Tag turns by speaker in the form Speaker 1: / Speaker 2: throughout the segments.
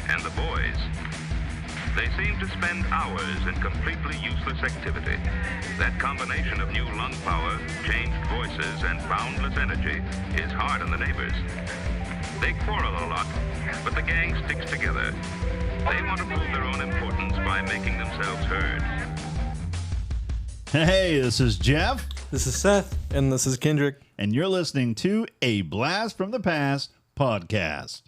Speaker 1: and the boys. They seem to spend hours in completely useless activity. That combination of new lung power, changed voices, and boundless energy is hard on the neighbors. They quarrel a lot, but the gang sticks together. They want to prove their own importance by making themselves heard.
Speaker 2: Hey, this is Jeff.
Speaker 3: This is Seth. And this is Kendrick.
Speaker 2: And you're listening to A Blast from the Past podcast.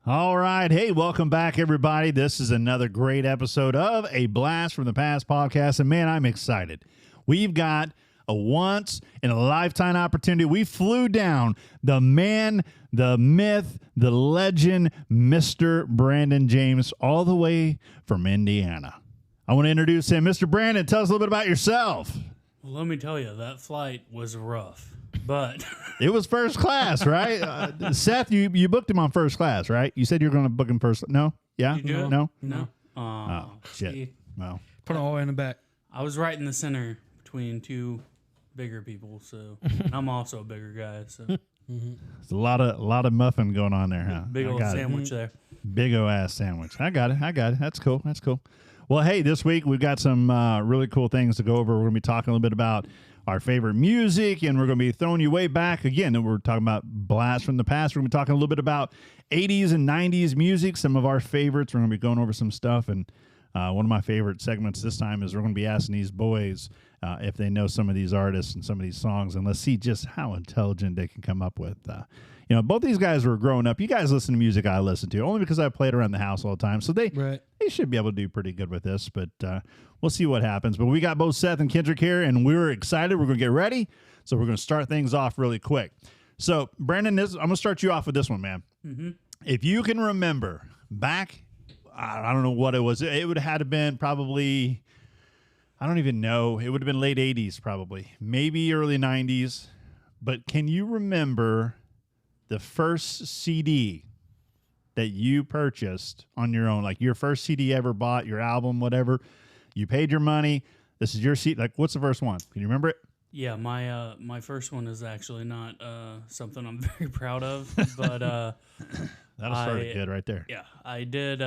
Speaker 2: All right. Hey, welcome back, everybody. This is another great episode of A Blast from the Past podcast. And man, I'm excited. We've got a once in a lifetime opportunity. We flew down the man, the myth, the legend, Mr. Brandon James, all the way from Indiana. I want to introduce him. Mr. Brandon, tell us a little bit about yourself.
Speaker 4: Well, let me tell you, that flight was rough, but
Speaker 2: It was first class, right? Seth, you booked him on first class, right? You said you were going to book him first. No? Yeah?
Speaker 4: You do it?
Speaker 2: No?
Speaker 4: No.
Speaker 2: Oh, shit.
Speaker 4: See,
Speaker 2: Well,
Speaker 5: Put it all in the back.
Speaker 4: I was right in the center between two bigger people, so I'm also a bigger guy, so
Speaker 2: there's a lot of muffin going on there, huh?
Speaker 4: big
Speaker 2: I
Speaker 4: old
Speaker 2: got it.
Speaker 4: sandwich there.
Speaker 2: Big O ass sandwich. I got it. That's cool. Well, hey, this week we've got some really cool things to go over. We're going to be talking a little bit about our favorite music, and we're going to be throwing you way back again. We're talking about Blast from the Past. We're going to be talking a little bit about 80s and 90s music, some of our favorites. We're going to be going over some stuff, and one of my favorite segments this time is we're going to be asking these boys if they know some of these artists and some of these songs, and let's see just how intelligent they can come up with. Both these guys were growing up. You guys listen to music I listen to, only because I played around the house all the time. So they should be able to do pretty good with this, but we'll see what happens. But we got both Seth and Kendrick here, and we're excited. We're going to get ready. So we're going to start things off really quick. So, Brandon, I'm going to start you off with this one, man. Mm-hmm. If you can remember back, I don't know what it was. It would have had to been probably, I don't even know. It would have been late 80s probably, maybe early 90s. But can you remember the first CD that you purchased on your own, like your first CD ever bought, your album, whatever? You paid your money. This is your CD. Like, what's the first one? Can you remember it?
Speaker 4: Yeah, my first one is actually not something I'm very proud of, but
Speaker 2: That'll start it good right there.
Speaker 4: yeah, I did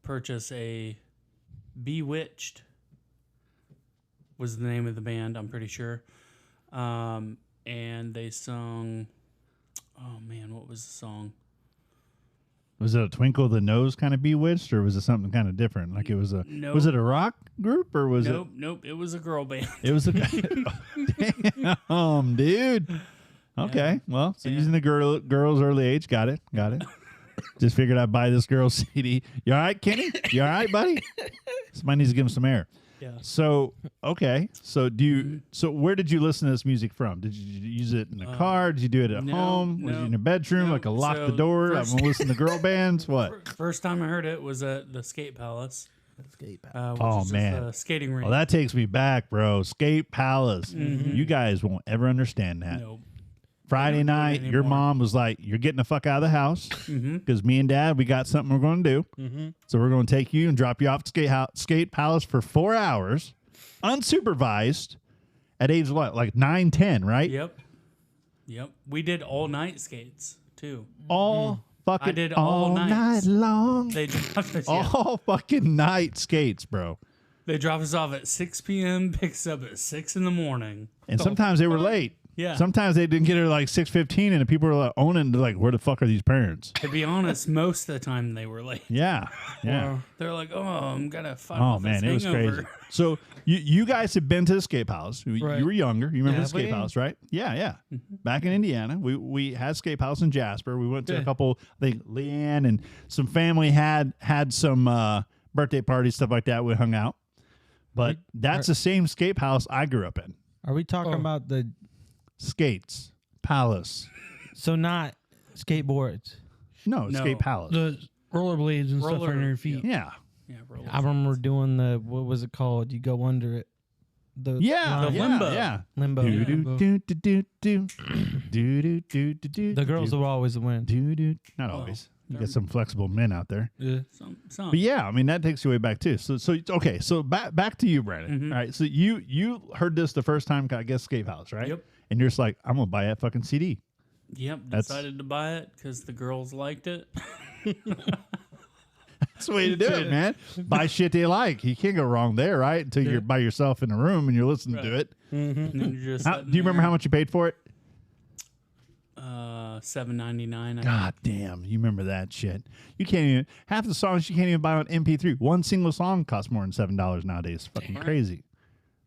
Speaker 4: purchase a Bewitched was the name of the band, I'm pretty sure, and they sung. Oh man, what was the song?
Speaker 2: Was it a Twinkle the Nose kind of Bewitched, or was it something kind of different? Like it was a
Speaker 4: Nope.
Speaker 2: Was it a rock group, or was
Speaker 4: Nope, it was a girl band.
Speaker 2: it was a damn dude. Okay, well, so using the girl's early age, got it. Just figured I'd buy this girl's CD. You all right, Kenny? You all right, buddy? Somebody needs to give him some air.
Speaker 4: Yeah.
Speaker 2: So okay, so so where did you listen to this music from? Did you use it in the car? Did you do it at home? Was it in your bedroom? Like a lock the door? I'm gonna listen to girl bands. What?
Speaker 4: First time I heard it was at the Skate Palace. Which
Speaker 2: Oh,
Speaker 4: is
Speaker 2: man.
Speaker 4: just a skating rink.
Speaker 2: Well, that takes me back, bro. Skate Palace. You guys won't ever understand that.
Speaker 4: Nope.
Speaker 2: Friday night, your
Speaker 4: anymore.
Speaker 2: mom was like, "You're getting the fuck out of the house because me and Dad, we got something we're going to do. So we're going to take you and drop you off at Skate Palace for 4 hours, unsupervised, at age what, like 9, 10, right?
Speaker 4: Yep. We did all night skates too.
Speaker 2: All fucking
Speaker 4: I did all
Speaker 2: night
Speaker 4: nights.
Speaker 2: long.
Speaker 4: They dropped us.
Speaker 2: All fucking night skates, bro.
Speaker 4: They drop us off at 6 p.m. Picks up at 6 in the morning.
Speaker 2: And sometimes they were late.
Speaker 4: Yeah.
Speaker 2: Sometimes they didn't get here like 6:15, and the people were like owning, like, where the fuck are these parents?
Speaker 4: To be honest, most of the time they were late.
Speaker 2: Yeah.
Speaker 4: They're like, "Oh, I'm gonna fight
Speaker 2: Oh
Speaker 4: with
Speaker 2: man,
Speaker 4: this
Speaker 2: it was
Speaker 4: hangover."
Speaker 2: crazy. So you guys have been to the skate house. You were younger. You remember the skate house, right? Yeah. Back in Indiana, we had skate house in Jasper. We went to a couple. I think Leanne and some family had some birthday parties, stuff like that. We hung out. But that's the same skate house I grew up in.
Speaker 5: Are we talking about the
Speaker 2: Skates Palace?
Speaker 5: so not skateboards,
Speaker 2: No,
Speaker 4: No.
Speaker 2: skate palace.
Speaker 5: the rollerblades and stuff on your feet?
Speaker 2: Yeah.
Speaker 4: Yeah, bro.
Speaker 5: I remember doing the what was it called? You go under it. The
Speaker 2: Yeah,
Speaker 4: The
Speaker 2: yeah,
Speaker 4: limbo.
Speaker 2: Yeah.
Speaker 5: limbo.
Speaker 2: Do do do do do do do do do.
Speaker 5: The girls will always win.
Speaker 2: do. Not always. You get some flexible men out there.
Speaker 5: Yeah.
Speaker 4: Some.
Speaker 2: But yeah, I mean that takes you way back too. So okay. So back to you, Brandon. All right. So you heard this the first time, I guess, Skate House, right?
Speaker 4: Yep.
Speaker 2: And you're just like, I'm gonna buy that fucking CD.
Speaker 4: Yep,
Speaker 2: That's-
Speaker 4: decided to buy it because the girls liked it.
Speaker 2: That's the way to do it, man. Buy shit they like. You can't go wrong there, right? Until you're by yourself in a room and you're listening to it.
Speaker 4: And then you're just
Speaker 2: Do you remember how much you paid for it?
Speaker 4: $7.99.
Speaker 2: God damn, you remember that shit. You can't even, half the songs you can't even buy on MP3. One single song costs more than $7 nowadays. It's fucking crazy.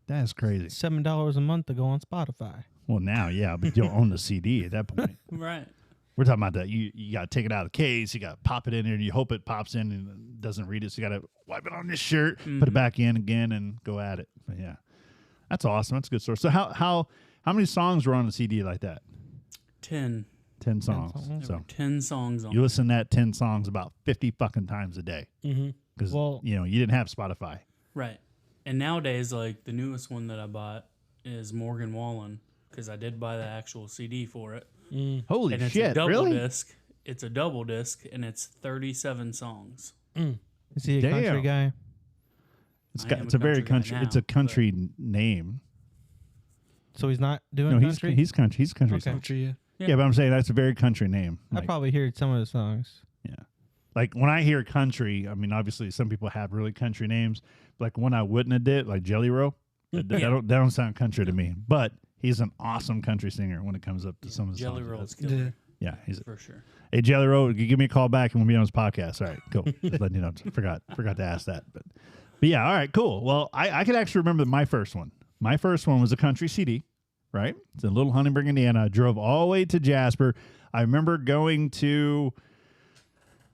Speaker 2: That is crazy.
Speaker 5: $7 a month to go on Spotify.
Speaker 2: Well, now, yeah, but you don't own the CD at that point.
Speaker 4: Right.
Speaker 2: We're talking about that. You got to take it out of the case. You got to pop it in there, and you hope it pops in and doesn't read it. So you got to wipe it on this shirt, put it back in again, and go at it. But yeah, that's awesome. That's a good source. So how many songs were on a CD like that?
Speaker 4: 10
Speaker 2: songs. So
Speaker 4: 10 songs on
Speaker 2: you listen to that 10 songs about 50 fucking times a day. Because
Speaker 5: Well-
Speaker 2: you didn't have Spotify.
Speaker 4: Right. And nowadays, like, the newest one that I bought is Morgan Wallen, because I did buy the actual CD for it.
Speaker 2: Holy
Speaker 4: And it's a
Speaker 2: shit!
Speaker 4: double
Speaker 2: Really?
Speaker 4: disc. It's a double disc, and it's 37 songs.
Speaker 5: Is he a country
Speaker 2: Damn.
Speaker 5: guy?
Speaker 2: It's
Speaker 4: I
Speaker 2: got,
Speaker 4: am
Speaker 2: it's
Speaker 4: a
Speaker 2: a very
Speaker 4: country
Speaker 2: country.
Speaker 4: guy
Speaker 2: It's a
Speaker 4: now,
Speaker 2: country name.
Speaker 5: So he's not doing
Speaker 2: No,
Speaker 5: country?
Speaker 2: he's country. He's country.
Speaker 5: Okay.
Speaker 2: song.
Speaker 3: Country, yeah.
Speaker 2: Yeah, but I'm saying that's a very country name.
Speaker 5: I
Speaker 2: Like,
Speaker 5: probably heard some of the songs.
Speaker 2: yeah. Like when I hear country, I mean, obviously some people have really country names. Like one I wouldn't have did, like Jelly Roll. That don't sound country to me. But he's an awesome country singer when it comes up to some of the
Speaker 4: Jelly
Speaker 2: songs.
Speaker 4: Roll's
Speaker 3: Yeah.
Speaker 4: killer,
Speaker 2: Yeah, he's
Speaker 4: for sure.
Speaker 2: Hey, Jelly Roll, you give me a call back and we'll be on his podcast. All right, cool. Just letting you know. Forgot to ask that. But yeah, all right, cool. Well, I could actually remember my first one. My first one was a country CD, right? It's in Little Huntingburg, Indiana. I drove all the way to Jasper. I remember going to,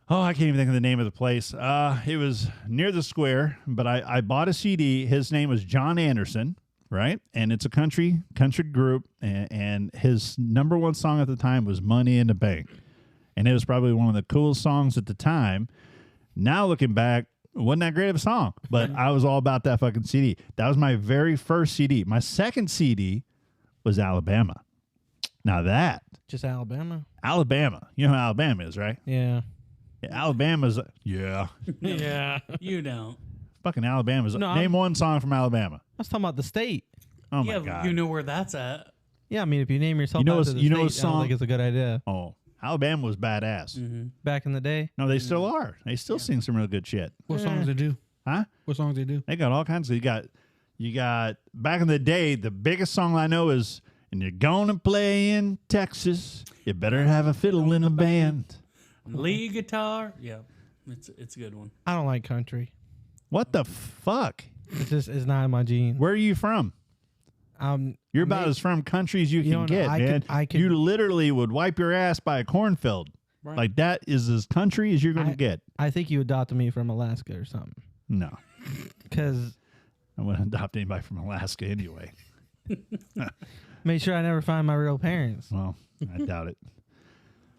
Speaker 2: I can't even think of the name of the place. It was near the square, but I bought a CD. His name was John Anderson, right? And it's a country group, and his number one song at the time was Money in the Bank. And it was probably one of the coolest songs at the time. Now looking back, it wasn't that great of a song, but I was all about that fucking CD. That was my very first CD. My second CD was Alabama. Now that,
Speaker 5: Just Alabama?
Speaker 2: Alabama, you know how Alabama is, right?
Speaker 5: Yeah.
Speaker 2: Yeah, Alabama's, yeah.
Speaker 5: Yeah.
Speaker 4: You don't.
Speaker 2: Fucking Alabama's.
Speaker 5: No,
Speaker 2: Name one song from Alabama.
Speaker 5: I was talking about the state.
Speaker 2: Oh, my
Speaker 4: Yeah,
Speaker 2: God.
Speaker 4: you know where that's at.
Speaker 5: Yeah, I mean, if you name yourself
Speaker 2: You know
Speaker 5: after
Speaker 2: a-
Speaker 5: the
Speaker 2: you know a
Speaker 5: state, I don't
Speaker 2: song-
Speaker 5: think it's a good idea.
Speaker 2: Oh, Alabama was badass.
Speaker 5: Back in the day,
Speaker 2: No, they still are. They still sing some real good shit.
Speaker 3: What songs they do?
Speaker 2: Huh?
Speaker 3: What songs they do?
Speaker 2: They got all kinds of. You got back in the day. The biggest song I know is "And You're Gonna Play in Texas. You better have a fiddle in a band."
Speaker 4: Lead guitar. Yeah, it's a good one.
Speaker 5: I don't like country.
Speaker 2: What the fuck?
Speaker 5: It's not in my genes.
Speaker 2: Where are you from? You're about as from country as you can
Speaker 5: know,
Speaker 2: get, man.
Speaker 5: I could-
Speaker 2: You literally would wipe your ass by a cornfield.
Speaker 4: Right.
Speaker 2: Like that is as country as you're gonna get.
Speaker 5: I think you adopted me from Alaska or something.
Speaker 2: No,
Speaker 5: Because
Speaker 2: I wouldn't adopt anybody from Alaska anyway.
Speaker 5: make sure I never find my real parents.
Speaker 2: Well, I doubt it.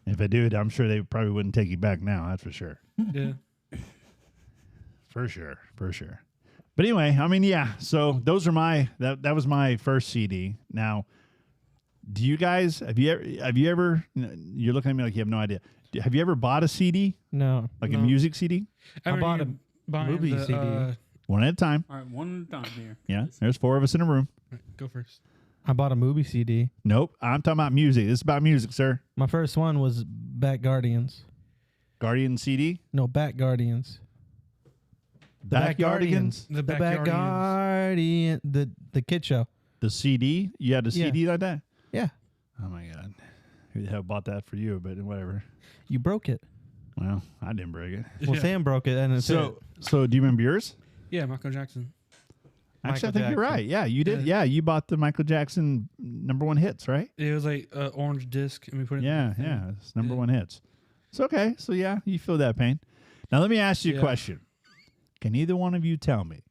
Speaker 2: If I do, I'm sure they probably wouldn't take you back now. That's for sure.
Speaker 3: Yeah.
Speaker 2: For sure. But anyway, I mean, yeah. So those are that was my first CD. Now, do you guys have you ever? You're looking at me like you have no idea. Have you ever bought a CD,
Speaker 5: No.
Speaker 2: like a music CD?
Speaker 5: I bought a movie CD.
Speaker 2: One at a time.
Speaker 4: All right, one at a time here.
Speaker 2: Yeah. There's 4 of us in a room.
Speaker 3: Go first.
Speaker 5: I bought a movie CD.
Speaker 2: Nope. I'm talking about music. This is about music, sir.
Speaker 5: My first one was Bat Guardians.
Speaker 2: Guardian CD.
Speaker 5: No, Bat Guardians. The
Speaker 2: Backyardigans?
Speaker 3: The
Speaker 5: The
Speaker 3: Backyardigans.
Speaker 5: Guardian. The kid show.
Speaker 2: The CD. You had a
Speaker 5: Yeah.
Speaker 2: CD like that?
Speaker 5: Yeah.
Speaker 2: Oh my God. Who the hell bought that for you? But whatever.
Speaker 5: You broke it.
Speaker 2: Well, I didn't break it.
Speaker 5: Well,
Speaker 3: Yeah.
Speaker 5: Sam broke it, and it's
Speaker 2: So do you remember yours?
Speaker 3: Yeah, Michael Jackson.
Speaker 2: Actually, I
Speaker 5: Michael
Speaker 2: think you're
Speaker 5: Jackson.
Speaker 2: right. Yeah, you did. Yeah, you bought the Michael Jackson #1 hits, right?
Speaker 3: It was like orange disc, and we put it.
Speaker 2: Yeah,
Speaker 3: in the thing.
Speaker 2: yeah. It's #1 hits. It's okay. So yeah, you feel that pain. Now let me ask you a
Speaker 3: Yeah.
Speaker 2: question. Can either one of you tell me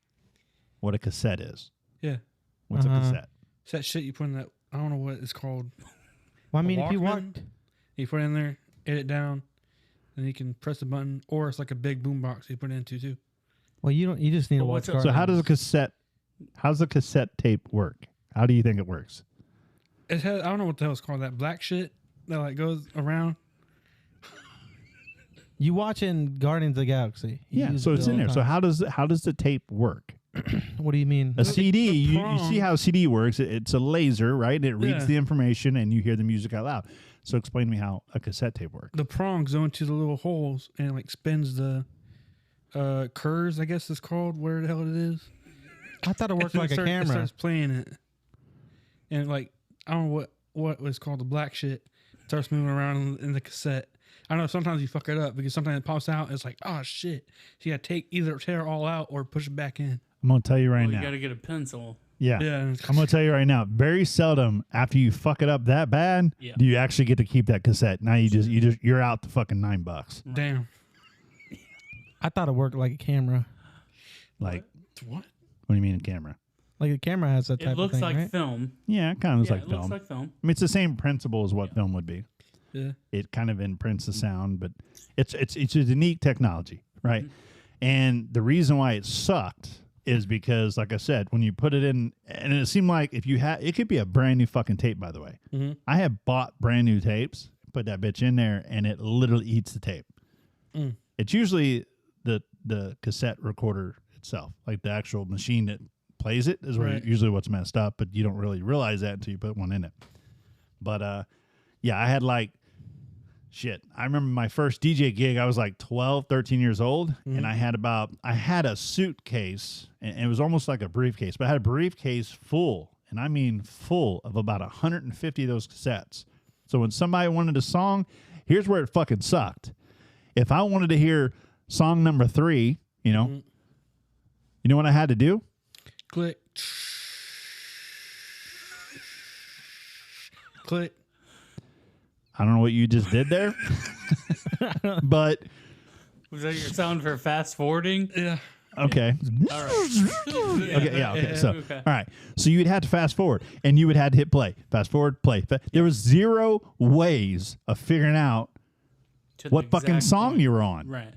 Speaker 2: what a cassette is?
Speaker 3: Yeah.
Speaker 2: What's a
Speaker 5: Uh-huh.
Speaker 2: cassette?
Speaker 3: It's that shit you put in that. I don't know what it's called.
Speaker 5: Well, I
Speaker 3: A
Speaker 5: mean, if you
Speaker 3: Walkman?
Speaker 5: want,
Speaker 3: You put it in there, edit down, and you can press the button, or it's like a big boom box you put it into too.
Speaker 5: well, you don't. You just need to
Speaker 4: Well,
Speaker 5: watch.
Speaker 4: what's it-
Speaker 2: So how does a cassette? How's the cassette tape work? How do you think it works?
Speaker 3: It has, I don't know what the hell it's called. That black shit that like goes around.
Speaker 5: You watching Guardians of the Galaxy? You
Speaker 2: Yeah,
Speaker 5: use
Speaker 2: so
Speaker 5: it
Speaker 2: it's
Speaker 5: all
Speaker 2: in
Speaker 5: the
Speaker 2: there. So
Speaker 5: time.
Speaker 2: how does the tape work?
Speaker 5: What do you mean?
Speaker 2: A CD, you see
Speaker 3: prong.
Speaker 2: how a CD works. It's a laser, right? And it reads
Speaker 3: Yeah.
Speaker 2: the information, and you hear the music out loud. So explain to me how a cassette tape works.
Speaker 3: The prongs go into the little holes and like spins the curves, I guess it's called, where the hell it is.
Speaker 5: I thought it worked like a
Speaker 3: It
Speaker 5: camera.
Speaker 3: starts playing it. And like, I don't know what was called the black shit. Starts moving around in the cassette. I know sometimes you fuck it up because sometimes it pops out and it's like, oh shit. So you gotta either tear it all out or push it back in.
Speaker 2: I'm gonna tell you right
Speaker 4: Well,
Speaker 2: now.
Speaker 4: you got to get a pencil.
Speaker 2: Yeah.
Speaker 3: Yeah.
Speaker 2: I'm gonna tell you right now. Very seldom after you fuck it up that bad
Speaker 4: Yeah.
Speaker 2: do you actually get to keep that cassette. Now you're out the fucking $9.
Speaker 3: Damn.
Speaker 5: I thought it worked like a camera.
Speaker 2: Like,
Speaker 3: What?
Speaker 2: what do you mean a camera?
Speaker 5: Like a camera has that type
Speaker 4: It looks
Speaker 5: of thing,
Speaker 4: like
Speaker 5: right?
Speaker 4: film.
Speaker 2: Yeah, it kind of looks
Speaker 4: Yeah,
Speaker 2: like
Speaker 4: it
Speaker 2: film.
Speaker 4: looks like film.
Speaker 2: I mean, it's the same principle as what film would be.
Speaker 3: Yeah.
Speaker 2: It kind of imprints the sound, but it's a unique technology, right? And the reason why it sucked is because, like I said, when you put it in, and it seemed like if you had, it could be a brand new fucking tape, by the way.
Speaker 3: Mhm.
Speaker 2: I have bought brand new tapes, put that bitch in there, and it literally eats the tape.
Speaker 3: Mm.
Speaker 2: It's usually the cassette recorder itself, like the actual machine that plays it, is where
Speaker 3: Right.
Speaker 2: usually what's messed up, but you don't really realize that until you put one in it. But yeah, I had like shit. I remember my first DJ gig, I was like 12, 13 years old, and I had a suitcase, and it was almost like a briefcase, but I had a briefcase full, and I mean full, of about 150 of those cassettes. So when somebody wanted a song, here's where it fucking sucked. If I wanted to hear song number 3, you know what I had to do?
Speaker 3: Click. Click.
Speaker 2: I don't know what you just did there, but
Speaker 4: Was that your sound for fast forwarding?
Speaker 3: Yeah.
Speaker 2: okay.
Speaker 4: All right.
Speaker 2: Okay, yeah, okay. So,
Speaker 4: Okay.
Speaker 2: all right. So you'd have to fast forward, and you would have to hit play. Fast forward, play. There was 0 ways of figuring out
Speaker 4: To the
Speaker 2: what fucking
Speaker 4: exact
Speaker 2: song
Speaker 4: point.
Speaker 2: you were on.
Speaker 4: Right.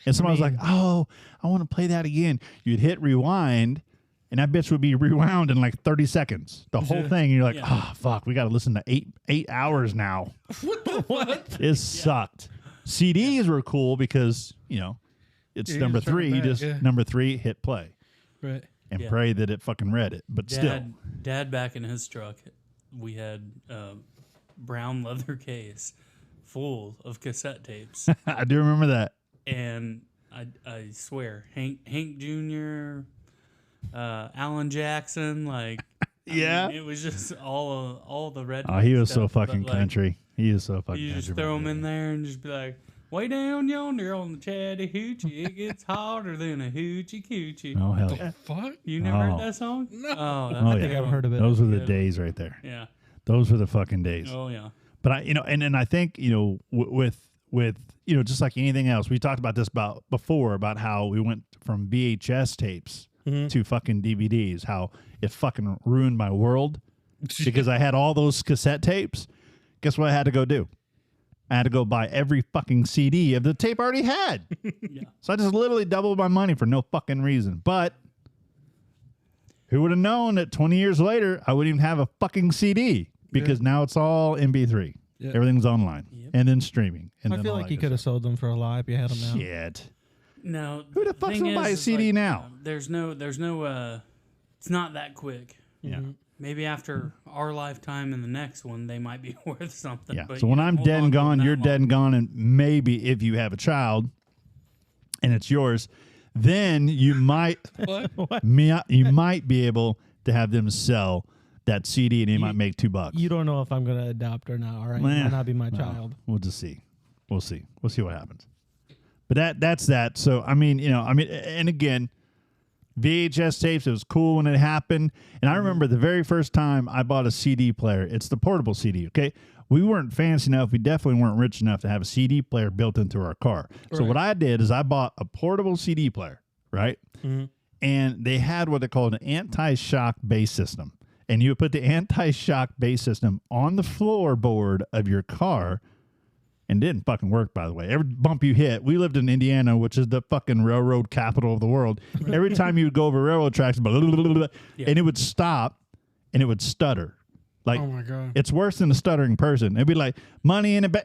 Speaker 2: And somebody was like, "Oh, I want to play that again." You'd hit rewind, and that bitch would be rewound in like 30 seconds. The whole thing. And you're like,
Speaker 4: Yeah.
Speaker 2: "Oh, fuck, we got to listen to 8 hours now."
Speaker 3: What?
Speaker 2: It sucked. CDs were cool because it's
Speaker 3: Yeah, you
Speaker 2: number
Speaker 3: just turn it
Speaker 2: 3. You
Speaker 3: back,
Speaker 2: just
Speaker 3: yeah.
Speaker 2: number 3, hit play,
Speaker 3: Right.
Speaker 2: and
Speaker 4: Yeah.
Speaker 2: pray that it fucking read it. But still.
Speaker 4: Dad back in his truck, we had a brown leather case full of cassette tapes.
Speaker 2: I do remember that.
Speaker 4: And I swear, Hank Jr., Alan Jackson, like
Speaker 2: Yeah.
Speaker 4: it was just all the red.
Speaker 2: Oh, he was so
Speaker 4: stuff, but,
Speaker 2: fucking
Speaker 4: like,
Speaker 2: country. He is so fucking
Speaker 4: You
Speaker 2: country.
Speaker 4: just throw them in there and just be like, way down yonder on the Chattahoochee, it gets hotter than a hoochie coochie.
Speaker 2: Oh hell yeah.
Speaker 3: Fuck.
Speaker 4: You never
Speaker 2: Oh.
Speaker 4: heard that song?
Speaker 3: No.
Speaker 4: Oh, that's
Speaker 2: Oh,
Speaker 5: I
Speaker 2: yeah.
Speaker 5: think I've heard of it.
Speaker 2: Those were the
Speaker 4: Yeah.
Speaker 2: days right there.
Speaker 4: Yeah.
Speaker 2: Those were the fucking days.
Speaker 4: Oh yeah.
Speaker 2: But and I think with just like anything else, we talked about this before about how we went from VHS tapes to fucking DVDs, how it fucking ruined my world because I had all those cassette tapes. Guess what I had to go do? I had to go buy every fucking CD of the tape I already had.
Speaker 4: Yeah.
Speaker 2: So I just literally doubled my money for no fucking reason. But who would have known that 20 years later I wouldn't even have a fucking CD because now it's all MP3.
Speaker 3: Yeah.
Speaker 2: Everything's online and then streaming. And
Speaker 5: I
Speaker 2: then
Speaker 5: feel
Speaker 2: all
Speaker 5: like
Speaker 2: that
Speaker 5: you
Speaker 2: good
Speaker 5: could have sold them for a lot if you had them now.
Speaker 2: stuff. Shit.
Speaker 4: No.
Speaker 2: Who the fuck's
Speaker 4: thing
Speaker 2: gonna buy a
Speaker 4: is,
Speaker 2: CD
Speaker 4: like,
Speaker 2: now?
Speaker 4: There's no it's not that quick.
Speaker 2: Yeah.
Speaker 4: Maybe after our lifetime and the next one, they might be worth something.
Speaker 2: Yeah.
Speaker 4: But
Speaker 2: So
Speaker 4: you
Speaker 2: when
Speaker 4: don't
Speaker 2: I'm
Speaker 4: hold
Speaker 2: dead
Speaker 4: on
Speaker 2: and
Speaker 4: to them
Speaker 2: gone,
Speaker 4: that
Speaker 2: you're
Speaker 4: long.
Speaker 2: dead and gone, and maybe if you have a child and it's yours, then you might you might be able to have them sell that CD and they might make $2.
Speaker 5: You don't know if I'm going to adopt or not. All right, it
Speaker 2: Well,
Speaker 5: might not be my
Speaker 2: well,
Speaker 5: child.
Speaker 2: We'll just see. We'll see. We'll see what happens. But that's that. So and again, VHS tapes. It was cool when it happened, and I remember the very first time I bought a CD player. It's the portable CD. Okay, we weren't fancy enough. We definitely weren't rich enough to have a CD player built into our car. So what I did is I bought a portable CD player, right? And they had what they called an anti-shock bass system. And you would put the anti-shock bass system on the floorboard of your car, and it didn't fucking work, by the way. Every bump you hit, we lived in Indiana, which is the fucking railroad capital of the world. Every time you would go over railroad tracks, blah, blah, blah, blah, and it would stop, and it would stutter. Like,
Speaker 3: Oh my god.
Speaker 2: it's worse than a stuttering person. It'd be like, money in a and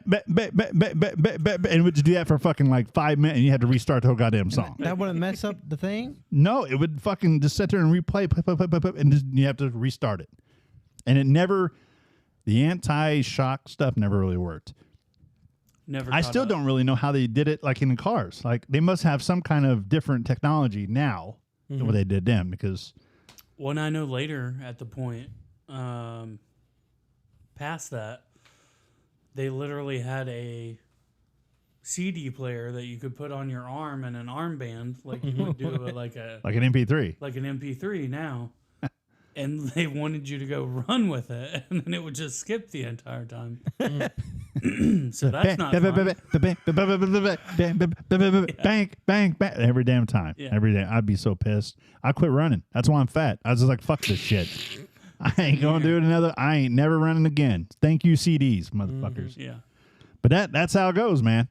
Speaker 2: it would do that for fucking like 5 minutes, and you had to restart the whole goddamn song.
Speaker 5: That wouldn't mess up the thing?
Speaker 2: No, it would fucking just sit there and replay, and just, you have to restart it. And it never, The anti-shock stuff never really worked.
Speaker 4: Never.
Speaker 2: I
Speaker 4: caught
Speaker 2: still
Speaker 4: up.
Speaker 2: don't really know how they did it, like in the cars. Like they must have some kind of different technology now than what they did then, because
Speaker 4: One I know later at the point, past that, they literally had a CD player that you could put on your arm and an armband, like you would do like an
Speaker 2: MP3.
Speaker 4: MP3 now. And they wanted you to go run with it, and then it would just skip the entire time. So that's not fun.
Speaker 2: Bang, bang, bang, every damn time.
Speaker 4: Yeah.
Speaker 2: Every day. I'd be so pissed. I quit running. That's why I'm fat. I was just like, fuck this shit. I ain't gonna do it another. I ain't never running again. Thank you, CDs, motherfuckers.
Speaker 4: Yeah.
Speaker 2: But that's how it goes, man.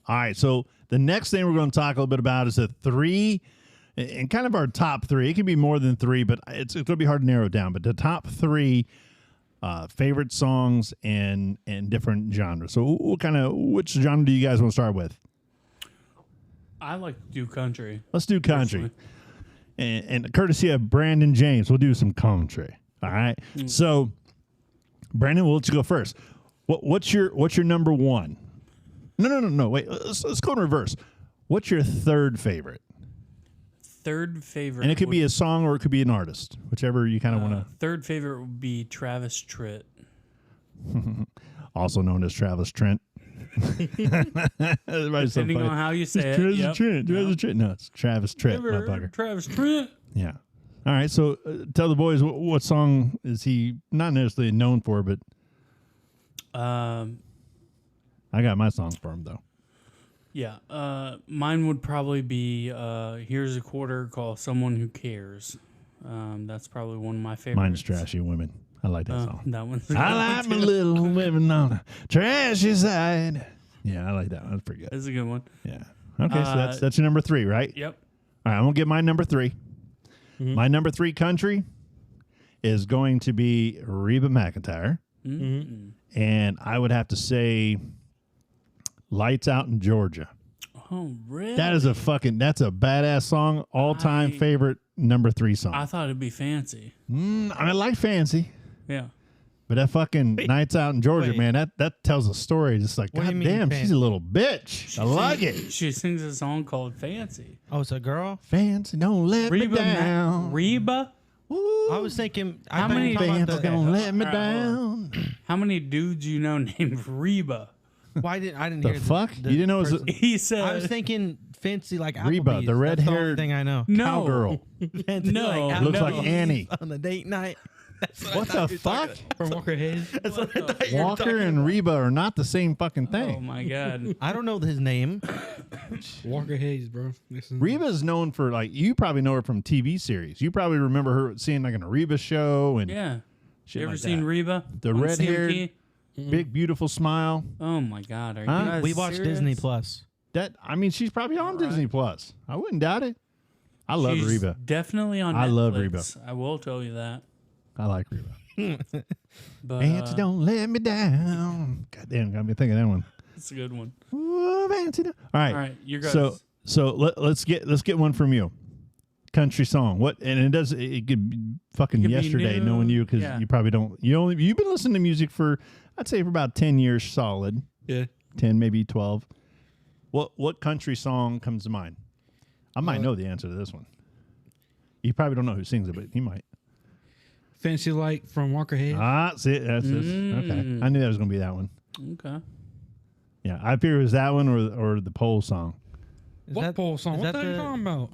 Speaker 2: All right, so the next thing we're going to talk a little bit about is the 3, and kind of our top 3. It can be more than 3, but it's going to be hard to narrow it down. But the top 3 favorite songs and different genres. So which genre do you guys want to start with?
Speaker 4: I like to do country.
Speaker 2: Let's do country. And courtesy of Brandon James, we'll do some country. All right. So, Brandon, we'll let you go first. What's your number 1? No. Wait, let's go in reverse. What's your third favorite?
Speaker 4: Third favorite.
Speaker 2: And it could be a song or it could be an artist, whichever you kind of want to.
Speaker 4: Third favorite would be Travis Tritt.
Speaker 2: Also known as Travis Trent. Everybody's so
Speaker 4: Depending
Speaker 2: funny.
Speaker 4: on how you say it.
Speaker 2: Travis
Speaker 4: Yep.
Speaker 2: Trent. Travis Trent. No, it's Travis Trent, motherfucker.
Speaker 4: Travis Tritt.
Speaker 2: Yeah. All right. So tell the boys what song is he not necessarily known for, but I got my songs for him though.
Speaker 4: Yeah. Mine would probably be Here's a Quarter called Someone Who Cares. That's probably one of my favorites.
Speaker 2: Mine's Trashy Women. I like that song.
Speaker 4: That one's
Speaker 2: I like my little women on the trashy side. Yeah, I like that one. That's pretty good.
Speaker 4: That's a good one.
Speaker 2: Yeah. Okay, so that's your number 3, right?
Speaker 4: Yep.
Speaker 2: All right, I'm gonna get my number 3. My number 3 country is going to be Reba McEntire, and I would have to say "Lights Out in Georgia."
Speaker 4: Oh, really?
Speaker 2: That's a badass song. All time favorite number 3 song.
Speaker 4: I thought it'd be Fancy.
Speaker 2: I like Fancy.
Speaker 4: Yeah.
Speaker 2: But that fucking Nights Out in Georgia, man, that tells a story. Just like,
Speaker 5: What do you
Speaker 2: God
Speaker 5: mean
Speaker 2: damn,
Speaker 5: fancy?
Speaker 2: she's a little bitch. I like it.
Speaker 4: She sings a song called Fancy.
Speaker 5: Oh, it's a girl.
Speaker 2: Fancy, don't let me
Speaker 4: Reba.
Speaker 2: down.
Speaker 4: Reba?
Speaker 2: Ooh,
Speaker 5: I was thinking.
Speaker 4: How many
Speaker 2: fancy, don't let me
Speaker 4: All right, hold
Speaker 2: down.
Speaker 4: How many dudes you know named Reba?
Speaker 5: Why didn't I didn't
Speaker 2: The
Speaker 5: hear
Speaker 2: fuck? You didn't know it was
Speaker 5: person-
Speaker 4: He said.
Speaker 5: I was thinking fancy like
Speaker 2: Reba,
Speaker 5: Applebee's.
Speaker 2: the
Speaker 5: That's
Speaker 2: red-haired-
Speaker 5: the only thing I know.
Speaker 4: no.
Speaker 2: Cowgirl.
Speaker 5: Fancy
Speaker 4: No.
Speaker 5: like
Speaker 2: Looks like
Speaker 5: Applebee's
Speaker 2: Annie.
Speaker 5: on a date night. That's what I
Speaker 2: What
Speaker 5: thought
Speaker 2: the
Speaker 5: you were talking
Speaker 2: fuck?
Speaker 3: From Walker Hayes.
Speaker 5: That's what I thought you were
Speaker 2: Walker
Speaker 5: talking
Speaker 2: and
Speaker 5: about.
Speaker 2: Reba are not the same fucking thing.
Speaker 4: Oh my God.
Speaker 5: I don't know his name.
Speaker 3: Walker Hayes, bro.
Speaker 2: Reba's known for, like, you probably know her from TV series. You probably remember her seeing like in a Reba show and
Speaker 4: Yeah.
Speaker 2: shit
Speaker 4: You ever
Speaker 2: like
Speaker 4: seen
Speaker 2: that.
Speaker 4: Reba?
Speaker 2: The
Speaker 4: on
Speaker 2: red-haired-
Speaker 4: CMT?
Speaker 2: Big beautiful smile.
Speaker 4: Oh my God. Are you
Speaker 2: Huh?
Speaker 4: guys
Speaker 5: We watched
Speaker 4: serious?
Speaker 5: Disney Plus.
Speaker 2: She's probably on Disney Plus. I wouldn't doubt it. I love
Speaker 4: She's
Speaker 2: Reba.
Speaker 4: Definitely on Netflix.
Speaker 2: I love Reba.
Speaker 4: I will tell you that.
Speaker 2: I like Reba.
Speaker 4: But
Speaker 2: Fancy, don't let me down. God damn, got me thinking of that one.
Speaker 4: it's a good one.
Speaker 2: Ooh, fancy, don't- All right.
Speaker 4: All right, you guys.
Speaker 2: So let's get one from you. Country song. What? And it could be fucking
Speaker 4: It could be
Speaker 2: yesterday,
Speaker 4: new.
Speaker 2: knowing you, because
Speaker 4: Yeah.
Speaker 2: you probably don't. You've been listening to music for, I'd say, for about 10 years solid.
Speaker 3: Yeah.
Speaker 2: 10, maybe 12. What country song comes to mind? I might know the answer to this one. You probably don't know who sings it, but he might.
Speaker 3: Fancy Light from Walker Hayes.
Speaker 2: See, that's this. Okay, I knew that was going to be that one.
Speaker 4: Okay.
Speaker 2: Yeah, I figured it was that one or the pole song.
Speaker 5: Is
Speaker 3: What
Speaker 5: that-
Speaker 3: pole song?
Speaker 5: is
Speaker 3: What
Speaker 5: that
Speaker 3: the hell you
Speaker 5: the-
Speaker 3: talking about?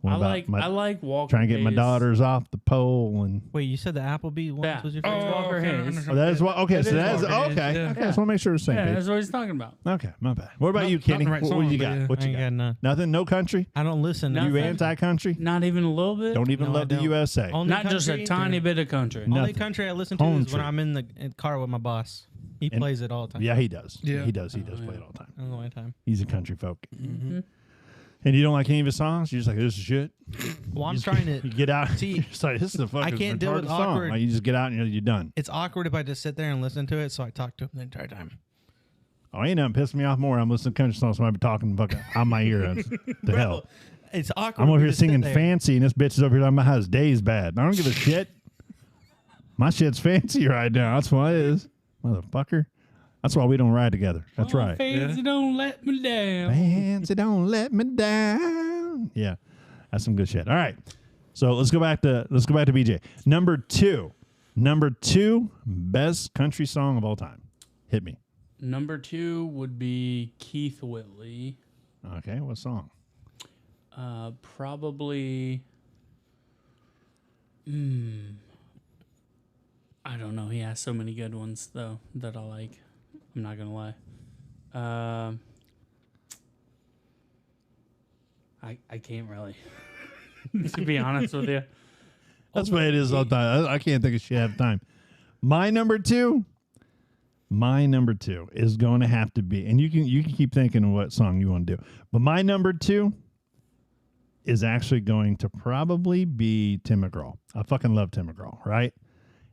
Speaker 2: One
Speaker 4: I
Speaker 2: about
Speaker 4: like Walker.
Speaker 2: trying to get my
Speaker 4: Hayes.
Speaker 2: daughters off the pole and.
Speaker 5: Wait, you said the Applebee ones
Speaker 4: Yeah.
Speaker 5: was your
Speaker 4: Oh,
Speaker 5: favorite?
Speaker 4: Walker
Speaker 3: okay, I
Speaker 4: Hayes.
Speaker 3: understand.
Speaker 2: Oh, that is what. Okay,
Speaker 3: It
Speaker 2: so
Speaker 3: is
Speaker 2: that is
Speaker 3: Walker Hayes,
Speaker 2: okay.
Speaker 3: yeah.
Speaker 2: Okay, just want to make sure we're the same
Speaker 4: Yeah,
Speaker 2: page.
Speaker 4: that's what he's talking about.
Speaker 2: Okay, my bad. What about
Speaker 3: Not-
Speaker 2: you,
Speaker 3: not
Speaker 2: Kenny?
Speaker 3: the right
Speaker 2: What do you
Speaker 3: song,
Speaker 2: got?
Speaker 3: but yeah.
Speaker 2: What
Speaker 5: I
Speaker 2: you
Speaker 5: ain't
Speaker 2: got?
Speaker 5: got none.
Speaker 2: Nothing. No country.
Speaker 5: I don't listen.
Speaker 2: You
Speaker 4: Nothing.
Speaker 2: anti-country?
Speaker 4: Not even a little bit.
Speaker 2: Don't even
Speaker 5: No, I
Speaker 2: love the
Speaker 5: don't.
Speaker 2: USA.
Speaker 5: Only
Speaker 4: Not just a
Speaker 5: country-
Speaker 4: tiny bit of country.
Speaker 2: No.
Speaker 5: Only
Speaker 2: Nothing.
Speaker 5: country I listen to is
Speaker 2: Country.
Speaker 5: when I'm in the car with my boss. He
Speaker 2: And-
Speaker 5: plays it all the time.
Speaker 2: Yeah, he does.
Speaker 3: Yeah.
Speaker 2: He does. He does play it all the time.
Speaker 5: I don't know my time.
Speaker 2: He's a country folk.
Speaker 4: Mm-hmm.
Speaker 2: And you don't like any of his songs? You're just like, this is shit.
Speaker 5: Well, I'm
Speaker 2: You just-
Speaker 5: trying
Speaker 2: You
Speaker 5: to.
Speaker 2: get out.
Speaker 5: See,
Speaker 2: you're just like, this is a fucking
Speaker 5: can't deal with
Speaker 2: retarded song.
Speaker 5: awkward-
Speaker 2: Like, you just get out and you're done.
Speaker 5: It's awkward if I just sit there and listen to it, so I talk to him the entire time.
Speaker 2: Oh, ain't nothing pissing me off more. I'm listening to country songs, so I be talking fucking on my ear. The hell.
Speaker 5: It's awkward.
Speaker 2: I'm over
Speaker 5: if
Speaker 2: here
Speaker 5: we just sit
Speaker 2: singing
Speaker 5: there.
Speaker 2: fancy, and this bitch is over here talking about how his day is bad. I don't give a shit. My shit's fancy right now. That's what it is, motherfucker. That's why we don't ride together. That's right.
Speaker 4: Fancy don't let me down.
Speaker 2: Fancy don't let me down. Yeah, that's some good shit. All right, so let's go back to BJ. Number two, best country song of all time. Hit me.
Speaker 4: Number 2 would be Keith Whitley.
Speaker 2: Okay, what song?
Speaker 4: Probably. I don't know. He has so many good ones though that I like. I'm not gonna lie. I can't really. To be honest with you.
Speaker 2: That's what it is all the time. I can't think of shit half the time. My number two is going to have to be, and you can keep thinking of what song you want to do, but my number 2 is actually going to probably be Tim McGraw. I fucking love Tim McGraw, right?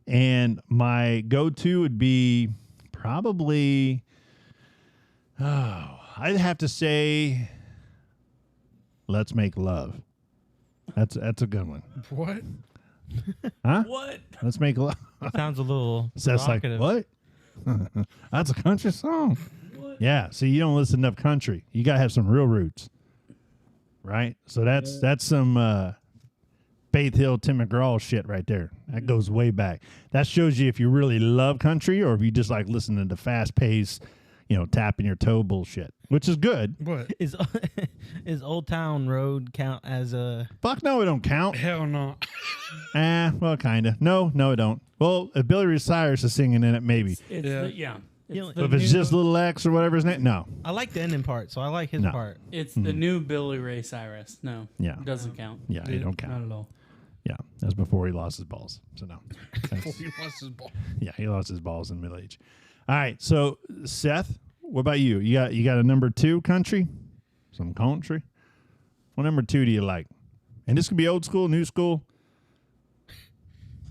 Speaker 2: And my go-to would be probably, I'd have to say, Let's Make Love. That's a good one.
Speaker 3: What?
Speaker 2: Huh?
Speaker 4: What?
Speaker 2: Let's Make Love.
Speaker 5: Sounds a little
Speaker 2: That's like,
Speaker 5: provocative.
Speaker 2: what? That's a country song. Yeah. See, you don't listen enough country. You got to have some real roots. Right? So that's some Faith Hill, Tim McGraw shit right there. That goes way back. That shows you if you really love country or if you just like listening to fast paced, tapping your toe bullshit, which is good.
Speaker 3: What?
Speaker 5: Is Old Town Road count as a?
Speaker 2: Fuck no, it don't count.
Speaker 3: Hell no.
Speaker 2: Well, kind of. No, it don't. Well, if Billy Ray Cyrus is singing in it, maybe.
Speaker 4: It's
Speaker 3: Yeah.
Speaker 4: yeah.
Speaker 5: You know,
Speaker 4: It's the
Speaker 2: If it's
Speaker 4: new-
Speaker 2: just Little X or whatever his name, no.
Speaker 5: I like the ending part, so I like his
Speaker 2: No.
Speaker 5: part.
Speaker 4: It's the new Billy Ray Cyrus. No.
Speaker 2: Yeah.
Speaker 4: It doesn't count.
Speaker 2: Yeah, it don't
Speaker 4: Not
Speaker 2: count.
Speaker 4: at all.
Speaker 2: Yeah, that's before he lost his balls. So no. That's-
Speaker 3: He lost his ball.
Speaker 2: yeah, he lost his balls in middle age. All right, so Seth, what about you? You got a number 2 country? Some country? What number 2 do you like? And this could be old school, new school?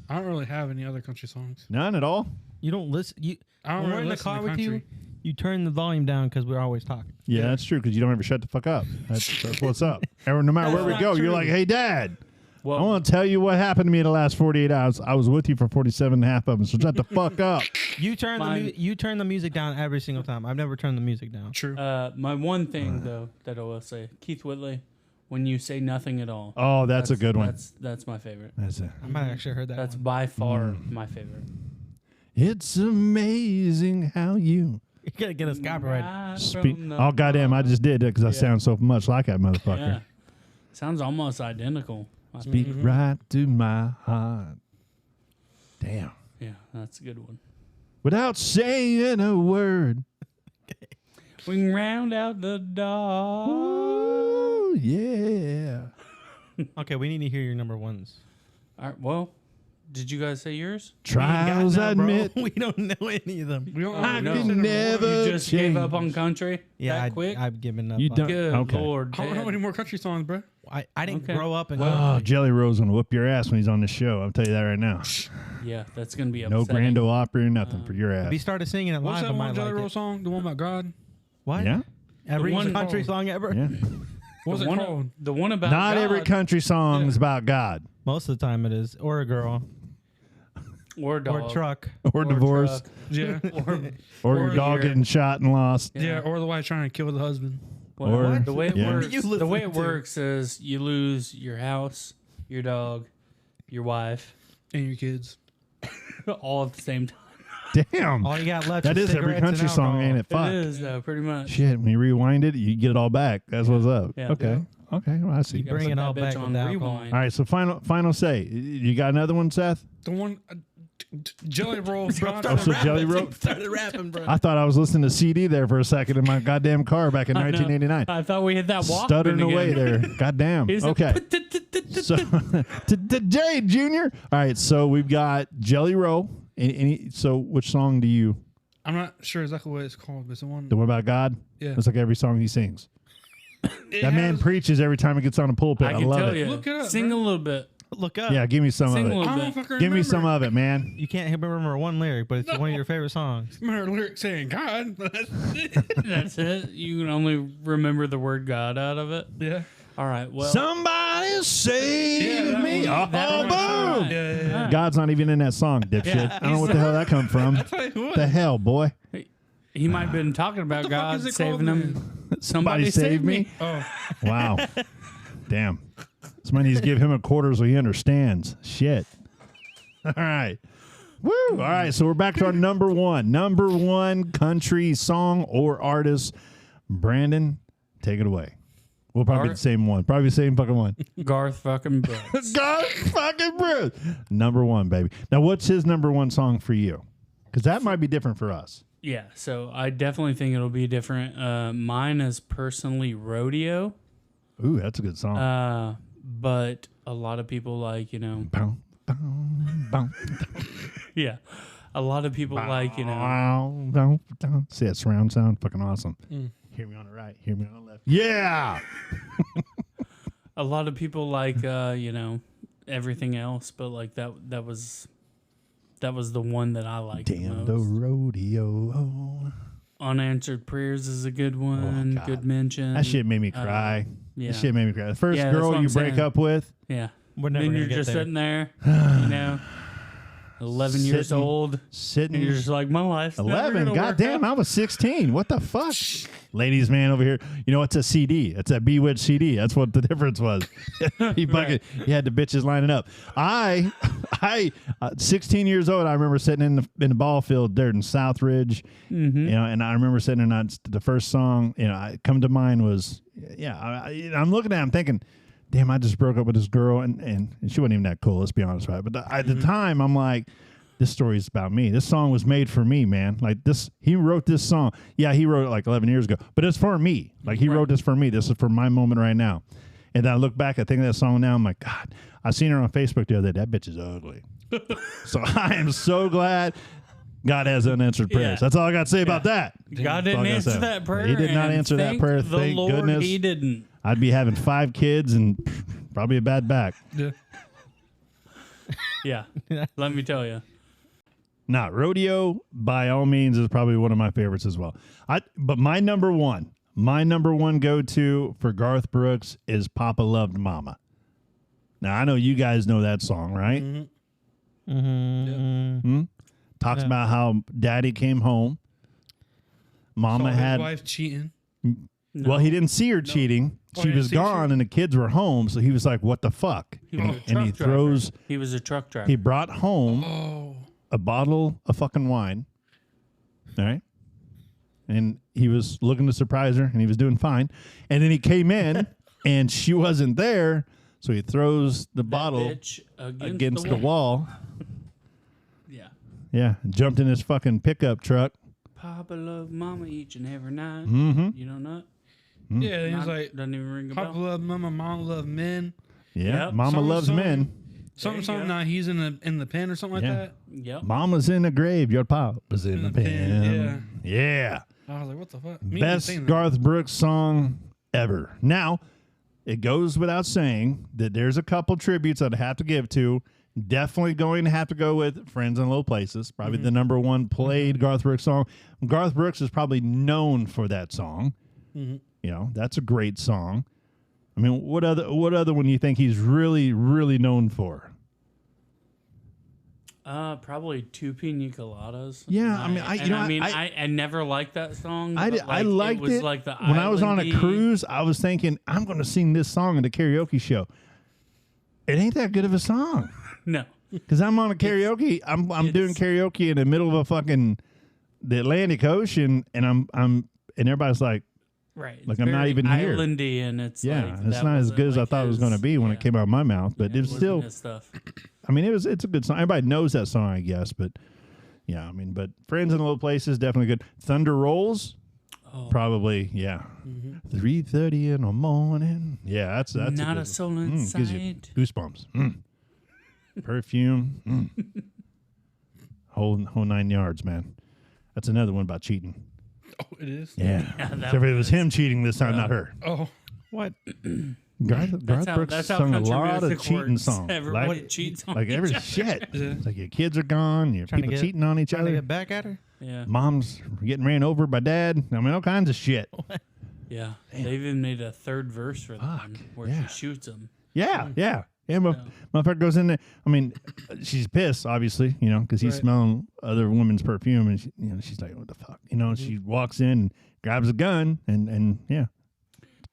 Speaker 3: I don't really have any other country songs.
Speaker 2: None at all?
Speaker 5: You don't listen.
Speaker 3: I don't
Speaker 5: When we're
Speaker 3: really
Speaker 5: in the
Speaker 3: listen
Speaker 5: car
Speaker 3: to
Speaker 5: with you,
Speaker 3: country.
Speaker 5: you turn the volume down because we're always talking.
Speaker 2: Yeah, that's true because you don't ever shut the fuck up. That's what's up. No matter where we
Speaker 5: not
Speaker 2: go, you're
Speaker 5: true.
Speaker 2: like, hey, Dad, I
Speaker 4: Well,
Speaker 2: want to tell you what happened to me the last 48 hours. I was with you for 47 and a half of them, so shut the fuck up.
Speaker 5: You turn you turn the music down every single time. I've never turned the music down.
Speaker 3: True.
Speaker 4: my one thing though that I will say, Keith Whitley, when you say nothing at all.
Speaker 2: Oh, that's a good one.
Speaker 4: That's my favorite.
Speaker 2: That's it.
Speaker 5: I might actually heard that.
Speaker 4: That's
Speaker 5: one.
Speaker 4: by far my favorite.
Speaker 2: It's amazing how you
Speaker 5: You gotta get us copyrighted.
Speaker 4: Right
Speaker 2: speak.
Speaker 4: from the
Speaker 2: Oh, goddamn, I just did that because I
Speaker 4: Yeah.
Speaker 2: sound so much like that motherfucker.
Speaker 4: Yeah. Sounds almost identical.
Speaker 2: Speak right to my heart. Damn.
Speaker 4: Yeah, that's a good one.
Speaker 2: Without saying a word.
Speaker 4: We can round out the dog.
Speaker 2: Ooh, yeah.
Speaker 5: Okay, we need to hear your number ones.
Speaker 4: All right, well, did you guys say yours?
Speaker 2: Trials I admit.
Speaker 5: we don't know any of them.
Speaker 3: we don't
Speaker 4: I
Speaker 3: really
Speaker 4: can
Speaker 3: listen to
Speaker 2: never
Speaker 4: You just gave up
Speaker 2: change.
Speaker 4: on country
Speaker 5: Yeah,
Speaker 4: that quick?
Speaker 5: I've given up.
Speaker 2: You
Speaker 5: on
Speaker 2: don't-
Speaker 5: it.
Speaker 4: Good
Speaker 2: Okay.
Speaker 4: Lord.
Speaker 3: I don't know
Speaker 4: Dad.
Speaker 3: any more country songs, bro.
Speaker 5: I didn't
Speaker 4: Okay.
Speaker 5: grow up and
Speaker 2: Oh, Jelly Roll's going to whoop your ass when he's on the show. I'll tell you that right now.
Speaker 4: Yeah, that's going to be
Speaker 2: No
Speaker 4: upsetting.
Speaker 2: Grand Ole Opry or nothing for your
Speaker 5: if he
Speaker 2: ass.
Speaker 5: started singing it
Speaker 3: What's
Speaker 5: live, I
Speaker 3: that
Speaker 5: might
Speaker 3: one Jelly
Speaker 5: like
Speaker 3: Roll
Speaker 5: it.
Speaker 3: song? The one about God?
Speaker 5: What?
Speaker 2: Yeah?
Speaker 5: Every
Speaker 4: one
Speaker 5: country
Speaker 3: called?
Speaker 5: song ever?
Speaker 2: Yeah.
Speaker 3: What's it called?
Speaker 4: The one about
Speaker 2: Not
Speaker 4: God,
Speaker 2: every country song is about God
Speaker 5: Most of the time it is. Or a girl.
Speaker 4: or dog.
Speaker 5: Or truck.
Speaker 2: or divorce
Speaker 4: truck,
Speaker 3: Yeah.
Speaker 2: or your
Speaker 4: or
Speaker 2: dog
Speaker 4: your-
Speaker 2: getting shot and lost.
Speaker 3: Yeah, or the wife trying to kill the husband.
Speaker 4: Well,
Speaker 2: Or-
Speaker 4: the way it
Speaker 2: yeah.
Speaker 4: works,
Speaker 5: You
Speaker 4: the way it
Speaker 5: listen to?
Speaker 4: works is you lose your house, your dog, your wife,
Speaker 3: And your kids.
Speaker 4: all at the same time.
Speaker 2: Damn.
Speaker 5: All you got left
Speaker 2: That
Speaker 5: is
Speaker 2: is every
Speaker 5: cigarettes and
Speaker 2: country song,
Speaker 5: alcohol.
Speaker 2: ain't it? Fuck.
Speaker 4: It is pretty much.
Speaker 2: Shit, when you rewind it, you get it all back. That's what's up.
Speaker 4: Yeah.
Speaker 2: Okay. Okay, well, I see.
Speaker 4: You gotta
Speaker 5: Bring
Speaker 4: put
Speaker 5: it
Speaker 4: that
Speaker 5: all
Speaker 4: bitch
Speaker 5: back
Speaker 4: on
Speaker 5: with the alcohol.
Speaker 4: rewind.
Speaker 2: All right, so final say. You got another one, Seth?
Speaker 3: The one Jelly Roll. God,
Speaker 2: Oh, so Jelly Roll?
Speaker 5: Started rapping, bro.
Speaker 2: I thought I was listening to CD there for a second in my goddamn car back in
Speaker 4: I know.
Speaker 2: 1989.
Speaker 4: I thought we hit that Walkman
Speaker 2: Stuttering away
Speaker 4: again.
Speaker 2: there. Goddamn.
Speaker 4: He's
Speaker 2: Okay. So, to Jay Jr. All right, so we've got Jelly Roll. So which song do you,
Speaker 3: I'm not sure exactly what it's called, but it's the one.
Speaker 2: the one about God?
Speaker 3: Yeah.
Speaker 2: It's like every song he sings.
Speaker 3: It
Speaker 2: That man
Speaker 3: has-
Speaker 2: preaches every time he gets on a pulpit.
Speaker 4: I
Speaker 2: I
Speaker 4: can
Speaker 2: love
Speaker 4: tell
Speaker 2: it.
Speaker 4: you.
Speaker 3: Look it up,
Speaker 4: Sing
Speaker 3: bro.
Speaker 4: a little bit.
Speaker 5: Look up.
Speaker 2: Yeah, give me some
Speaker 4: Sing
Speaker 2: of
Speaker 4: a
Speaker 2: it.
Speaker 4: little
Speaker 3: I don't
Speaker 4: bit.
Speaker 3: fucking
Speaker 2: Give me
Speaker 3: remember.
Speaker 2: some of it, man.
Speaker 5: You can't remember one lyric, but it's one of your favorite songs.
Speaker 3: Remember the lyric saying God. That's it.
Speaker 4: That's it. You can only remember the word God out of it.
Speaker 3: Yeah.
Speaker 4: All right. Well,
Speaker 2: Somebody save
Speaker 3: Yeah, that
Speaker 2: me.
Speaker 3: one.
Speaker 2: Oh,
Speaker 3: That one.
Speaker 4: right.
Speaker 3: Yeah.
Speaker 2: God's not even in that song, dipshit.
Speaker 4: Yeah.
Speaker 2: I don't know what the hell that come from.
Speaker 3: I tell you what.
Speaker 2: The hell, boy.
Speaker 4: He might have been talking about
Speaker 3: the fuck
Speaker 4: God
Speaker 3: is it
Speaker 4: saving
Speaker 3: called,
Speaker 4: him. Somebody
Speaker 2: save
Speaker 4: save me.
Speaker 3: Oh,
Speaker 2: Wow. Damn. Somebody needs to give him a quarter so he understands. Shit. All right. Woo. All right. So we're back to our number one country song or artist. Brandon, take it away. We'll probably be the same one. Probably the same fucking one.
Speaker 4: Garth fucking Brooks.
Speaker 2: God fucking Bruce. Number one, baby. Now, what's his number one song for you? Because that might be different for us.
Speaker 4: Yeah, so I definitely think it'll be different. Mine is personally Rodeo,
Speaker 2: Ooh, that's a good song.
Speaker 4: but a lot of people like,
Speaker 2: Bow, bow, bow,
Speaker 4: yeah, a lot of people like,
Speaker 2: bow, bow, bow. See that surround sound? Fucking awesome. Hear me on the right. Hear me on the left. Yeah.
Speaker 4: a lot of people like, everything else, but like that was the one that I liked the
Speaker 2: Damn the
Speaker 4: most.
Speaker 2: rodeo.
Speaker 4: Unanswered Prayers is a good one.
Speaker 2: God.
Speaker 4: Good mention.
Speaker 2: That shit made me cry.
Speaker 4: Yeah.
Speaker 2: That shit made me cry. The first
Speaker 4: Yeah, that's
Speaker 2: girl
Speaker 4: what
Speaker 2: you
Speaker 4: I'm
Speaker 2: break
Speaker 4: saying.
Speaker 2: up with.
Speaker 4: Yeah.
Speaker 5: We're never
Speaker 4: Then
Speaker 5: gonna
Speaker 4: you're
Speaker 5: get
Speaker 4: just
Speaker 5: there.
Speaker 4: sitting there, 11 years
Speaker 2: Sitting-
Speaker 4: old,
Speaker 2: Sitting.
Speaker 4: and you're just like, my life's never
Speaker 2: 11.
Speaker 4: gonna work
Speaker 2: Goddamn,
Speaker 4: out.
Speaker 2: I was 16. What the fuck? Ladies, man, over here. You know, it's a CD. It's a Bewitched CD. That's what the difference was. He fucking, he had the bitches lining up. I 16 years old, I remember sitting in the ball field there in Southridge, and I remember sitting in the first song, I come to mind was, I'm looking at him thinking, damn, I just broke up with this girl, and she wasn't even that cool, let's be honest, right? But at the time, I'm like, this story's about me. This song was made for me, man. Like this, he wrote this song. Yeah, he wrote it like 11 years ago, but it's for me. Like he wrote this for me. This is for my moment right now. And then I look back, I think of that song now. I'm like, God, I seen her on Facebook the other day. That bitch is ugly. So I am so glad God has unanswered prayers.
Speaker 4: Yeah.
Speaker 2: That's all I got to say about that.
Speaker 4: God
Speaker 2: That's all
Speaker 4: didn't
Speaker 2: I gotta
Speaker 4: answer
Speaker 2: say.
Speaker 4: that prayer.
Speaker 2: He did not
Speaker 4: and
Speaker 2: answer that
Speaker 4: thank
Speaker 2: prayer.
Speaker 4: The
Speaker 2: Thank
Speaker 4: Lord,
Speaker 2: goodness.
Speaker 4: he didn't.
Speaker 2: I'd be having 5 kids and probably a bad back.
Speaker 3: yeah.
Speaker 4: Yeah, let me tell you.
Speaker 2: Nah, Rodeo by all means is probably one of my favorites as well. But my number one go-to for Garth Brooks is Papa Loved Mama. Now I know you guys know that song, right? Talks about how Daddy came home. Mama
Speaker 3: Saw his
Speaker 2: had
Speaker 3: wife cheating.
Speaker 2: well, he didn't see her cheating.
Speaker 3: Oh,
Speaker 2: She
Speaker 3: he
Speaker 2: was
Speaker 3: didn't see her
Speaker 2: gone, and the kids were home. So he was like, "What the fuck?"
Speaker 4: He was a
Speaker 2: And he
Speaker 4: truck driver.
Speaker 2: throws.
Speaker 4: He was a truck driver.
Speaker 2: He brought home
Speaker 3: Oh,
Speaker 2: a bottle of fucking wine. All right. And he was looking to surprise her, and he was doing fine. And then he came in, and she wasn't there. So he throws the
Speaker 4: That
Speaker 2: bottle
Speaker 4: bitch
Speaker 2: against the wall.
Speaker 4: Yeah.
Speaker 2: Yeah. And jumped in his fucking pickup truck.
Speaker 4: Papa love mama each and every night.
Speaker 2: Mm-hmm.
Speaker 4: You know not?
Speaker 3: yeah. He was
Speaker 4: Not-
Speaker 3: like,
Speaker 4: doesn't even ring a
Speaker 3: Papa
Speaker 4: bell.
Speaker 3: love mama, mom love men.
Speaker 2: Yeah.
Speaker 4: Yep.
Speaker 2: Mama
Speaker 3: Something-
Speaker 2: loves
Speaker 3: something-
Speaker 2: men.
Speaker 3: Something.
Speaker 4: go.
Speaker 3: Now he's in the pen or something like
Speaker 2: Yeah.
Speaker 3: that.
Speaker 4: Yep.
Speaker 2: Mama's in the grave. Your papa's in the pen.
Speaker 3: Yeah.
Speaker 2: Yeah.
Speaker 3: I was like, what the fuck? Me
Speaker 2: Best
Speaker 3: saying that.
Speaker 2: Garth Brooks song ever. Now, it goes without saying that there's a couple tributes I'd have to give to. Definitely going to have to go with Friends in Low Places. Probably the number one played Garth Brooks song. Garth Brooks is probably known for that song. That's a great song. I mean, what other one do you think he's really, really known for?
Speaker 4: Probably Two Pina Coladas.
Speaker 2: Yeah, I mean,
Speaker 4: I never liked that song.
Speaker 2: I
Speaker 4: but,
Speaker 2: liked
Speaker 4: was
Speaker 2: it.
Speaker 4: like the
Speaker 2: When I was on a
Speaker 4: islandy-
Speaker 2: cruise, I was thinking, I'm going to sing this song at a karaoke show. It ain't that good of a song.
Speaker 4: No.
Speaker 2: Because I'm on a karaoke. I'm doing
Speaker 4: it's-
Speaker 2: karaoke in the middle of a fucking the Atlantic Ocean, and and everybody's like,
Speaker 4: Right.
Speaker 2: Like,
Speaker 4: It's
Speaker 2: I'm not
Speaker 4: very
Speaker 2: even here.
Speaker 4: islandy, and it's
Speaker 2: yeah,
Speaker 4: like,
Speaker 2: it's
Speaker 4: that
Speaker 2: not as
Speaker 4: wasn't
Speaker 2: good as I
Speaker 4: like
Speaker 2: thought it was
Speaker 4: his-
Speaker 2: going to be when
Speaker 4: yeah.
Speaker 2: it came out of my mouth. But
Speaker 4: Yeah,
Speaker 2: it was
Speaker 4: wasn't
Speaker 2: still,
Speaker 4: his stuff.
Speaker 2: I mean, it's a good song. Everybody knows that song, I guess. But yeah, I mean, but Friends in Low Places definitely good. Thunder Rolls,
Speaker 4: Oh.
Speaker 2: probably, yeah. 3:30 in the morning. Yeah, that's
Speaker 4: Not
Speaker 2: good
Speaker 4: a soul in
Speaker 2: gives you
Speaker 4: sight.
Speaker 2: goosebumps. Perfume. Whole 9 yards, man. That's another one about cheating.
Speaker 3: Oh, it is.
Speaker 2: Yeah.
Speaker 4: that
Speaker 2: Except it was him cheating this time, not her.
Speaker 3: Oh,
Speaker 5: What?
Speaker 2: Garth Brooks
Speaker 4: that's how
Speaker 2: sung a
Speaker 4: country
Speaker 2: lot of
Speaker 4: music
Speaker 2: cheating
Speaker 4: works.
Speaker 2: songs.
Speaker 4: Everybody cheats on
Speaker 2: like
Speaker 4: each
Speaker 2: every
Speaker 4: other.
Speaker 2: shit.
Speaker 3: Yeah.
Speaker 2: It's like your kids are gone, your
Speaker 5: Trying to
Speaker 2: people
Speaker 5: get-
Speaker 2: cheating on each
Speaker 5: Trying to
Speaker 2: other.
Speaker 5: get back at her?
Speaker 4: Yeah.
Speaker 2: Mom's getting ran over by dad. I mean, all kinds of shit.
Speaker 4: Yeah. They even made a third verse for that
Speaker 2: Fuck,
Speaker 4: one where
Speaker 2: yeah.
Speaker 4: she shoots him.
Speaker 2: Yeah, yeah. Yeah, motherfucker goes in there. I mean, she's pissed, obviously, you know, because he's
Speaker 3: Right.
Speaker 2: smelling other women's perfume, and she's like, "What the fuck?" You know, she walks in, and grabs a gun, and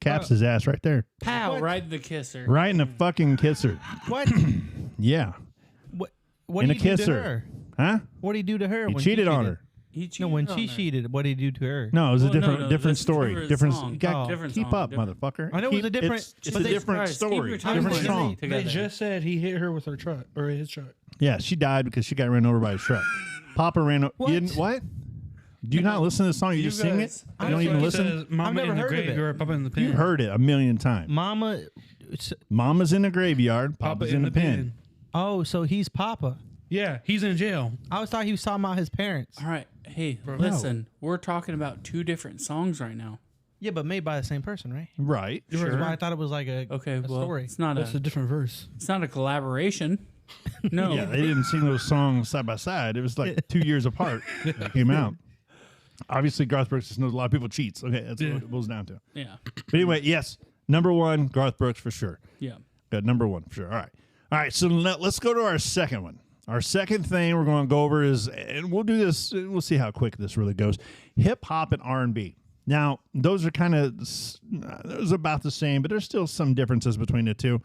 Speaker 2: caps his ass right there,
Speaker 4: Pow!
Speaker 5: What?
Speaker 4: Right in the kisser.
Speaker 2: right in the fucking kisser.
Speaker 5: What?
Speaker 2: Yeah,
Speaker 5: What
Speaker 2: in
Speaker 5: did
Speaker 2: a
Speaker 5: he do to
Speaker 2: kisser.
Speaker 5: her?
Speaker 2: Huh?
Speaker 5: What did he do to her?
Speaker 2: He
Speaker 5: when
Speaker 2: cheated
Speaker 5: she
Speaker 2: on
Speaker 5: cheated?
Speaker 2: her.
Speaker 4: He cheated
Speaker 5: No, when
Speaker 4: on
Speaker 5: she
Speaker 4: her.
Speaker 5: cheated, what did he do to her?
Speaker 2: No, it was a
Speaker 4: Well, no,
Speaker 2: different
Speaker 4: no,
Speaker 2: different
Speaker 4: that's
Speaker 2: story.
Speaker 4: different
Speaker 2: Different.
Speaker 4: song.
Speaker 2: You got
Speaker 4: Different
Speaker 2: keep
Speaker 4: song,
Speaker 2: up,
Speaker 4: different-
Speaker 2: motherfucker.
Speaker 5: I know it was a different-
Speaker 2: It's
Speaker 5: but
Speaker 2: a
Speaker 5: they-
Speaker 2: different
Speaker 4: Christ, keep
Speaker 2: story.
Speaker 4: your
Speaker 2: Different
Speaker 4: timelines
Speaker 2: song.
Speaker 4: together.
Speaker 3: They just said he hit her with her truck or his truck.
Speaker 2: Yeah, she died because she got ran over by a truck. Papa ran over.
Speaker 5: What?
Speaker 2: You didn't, what? Do you not listen to the song? You just sing it?
Speaker 4: guys-
Speaker 2: You don't even
Speaker 3: He
Speaker 2: listen?
Speaker 3: says, Mama
Speaker 5: never
Speaker 3: in the
Speaker 5: heard of it.
Speaker 3: graveyard, Papa in the pen.
Speaker 2: You've heard it a million times.
Speaker 5: Mama.
Speaker 2: Mama's in the graveyard. Papa's in the pen.
Speaker 5: Oh, so he's Papa.
Speaker 3: Yeah, he's in jail.
Speaker 5: I always thought he was talking about his parents.
Speaker 4: All right. Hey, listen. We're talking about two different songs right now.
Speaker 5: Yeah, but made by the same person, right?
Speaker 2: Right.
Speaker 5: That's
Speaker 2: Sure.
Speaker 5: why I thought it was like a
Speaker 4: Okay.
Speaker 5: a
Speaker 4: Well,
Speaker 5: story.
Speaker 4: it's not
Speaker 3: That's a
Speaker 4: a.
Speaker 3: different verse.
Speaker 4: It's not a collaboration. No.
Speaker 2: Yeah, they didn't sing those songs side by side. It was like 2 years apart. They came out. Obviously, Garth Brooks just knows a lot of people cheats. Okay, that's what it boils down to.
Speaker 4: Yeah.
Speaker 2: But anyway, yes, number one, Garth Brooks for sure.
Speaker 4: Yeah.
Speaker 2: Got number one for sure. All right. So let's go to our second one. Our second thing we're going to go over is, and we'll do this. We'll see how quick this really goes. Hip hop and R&B. Now, those are kind of those about the same, but there's still some differences between the two.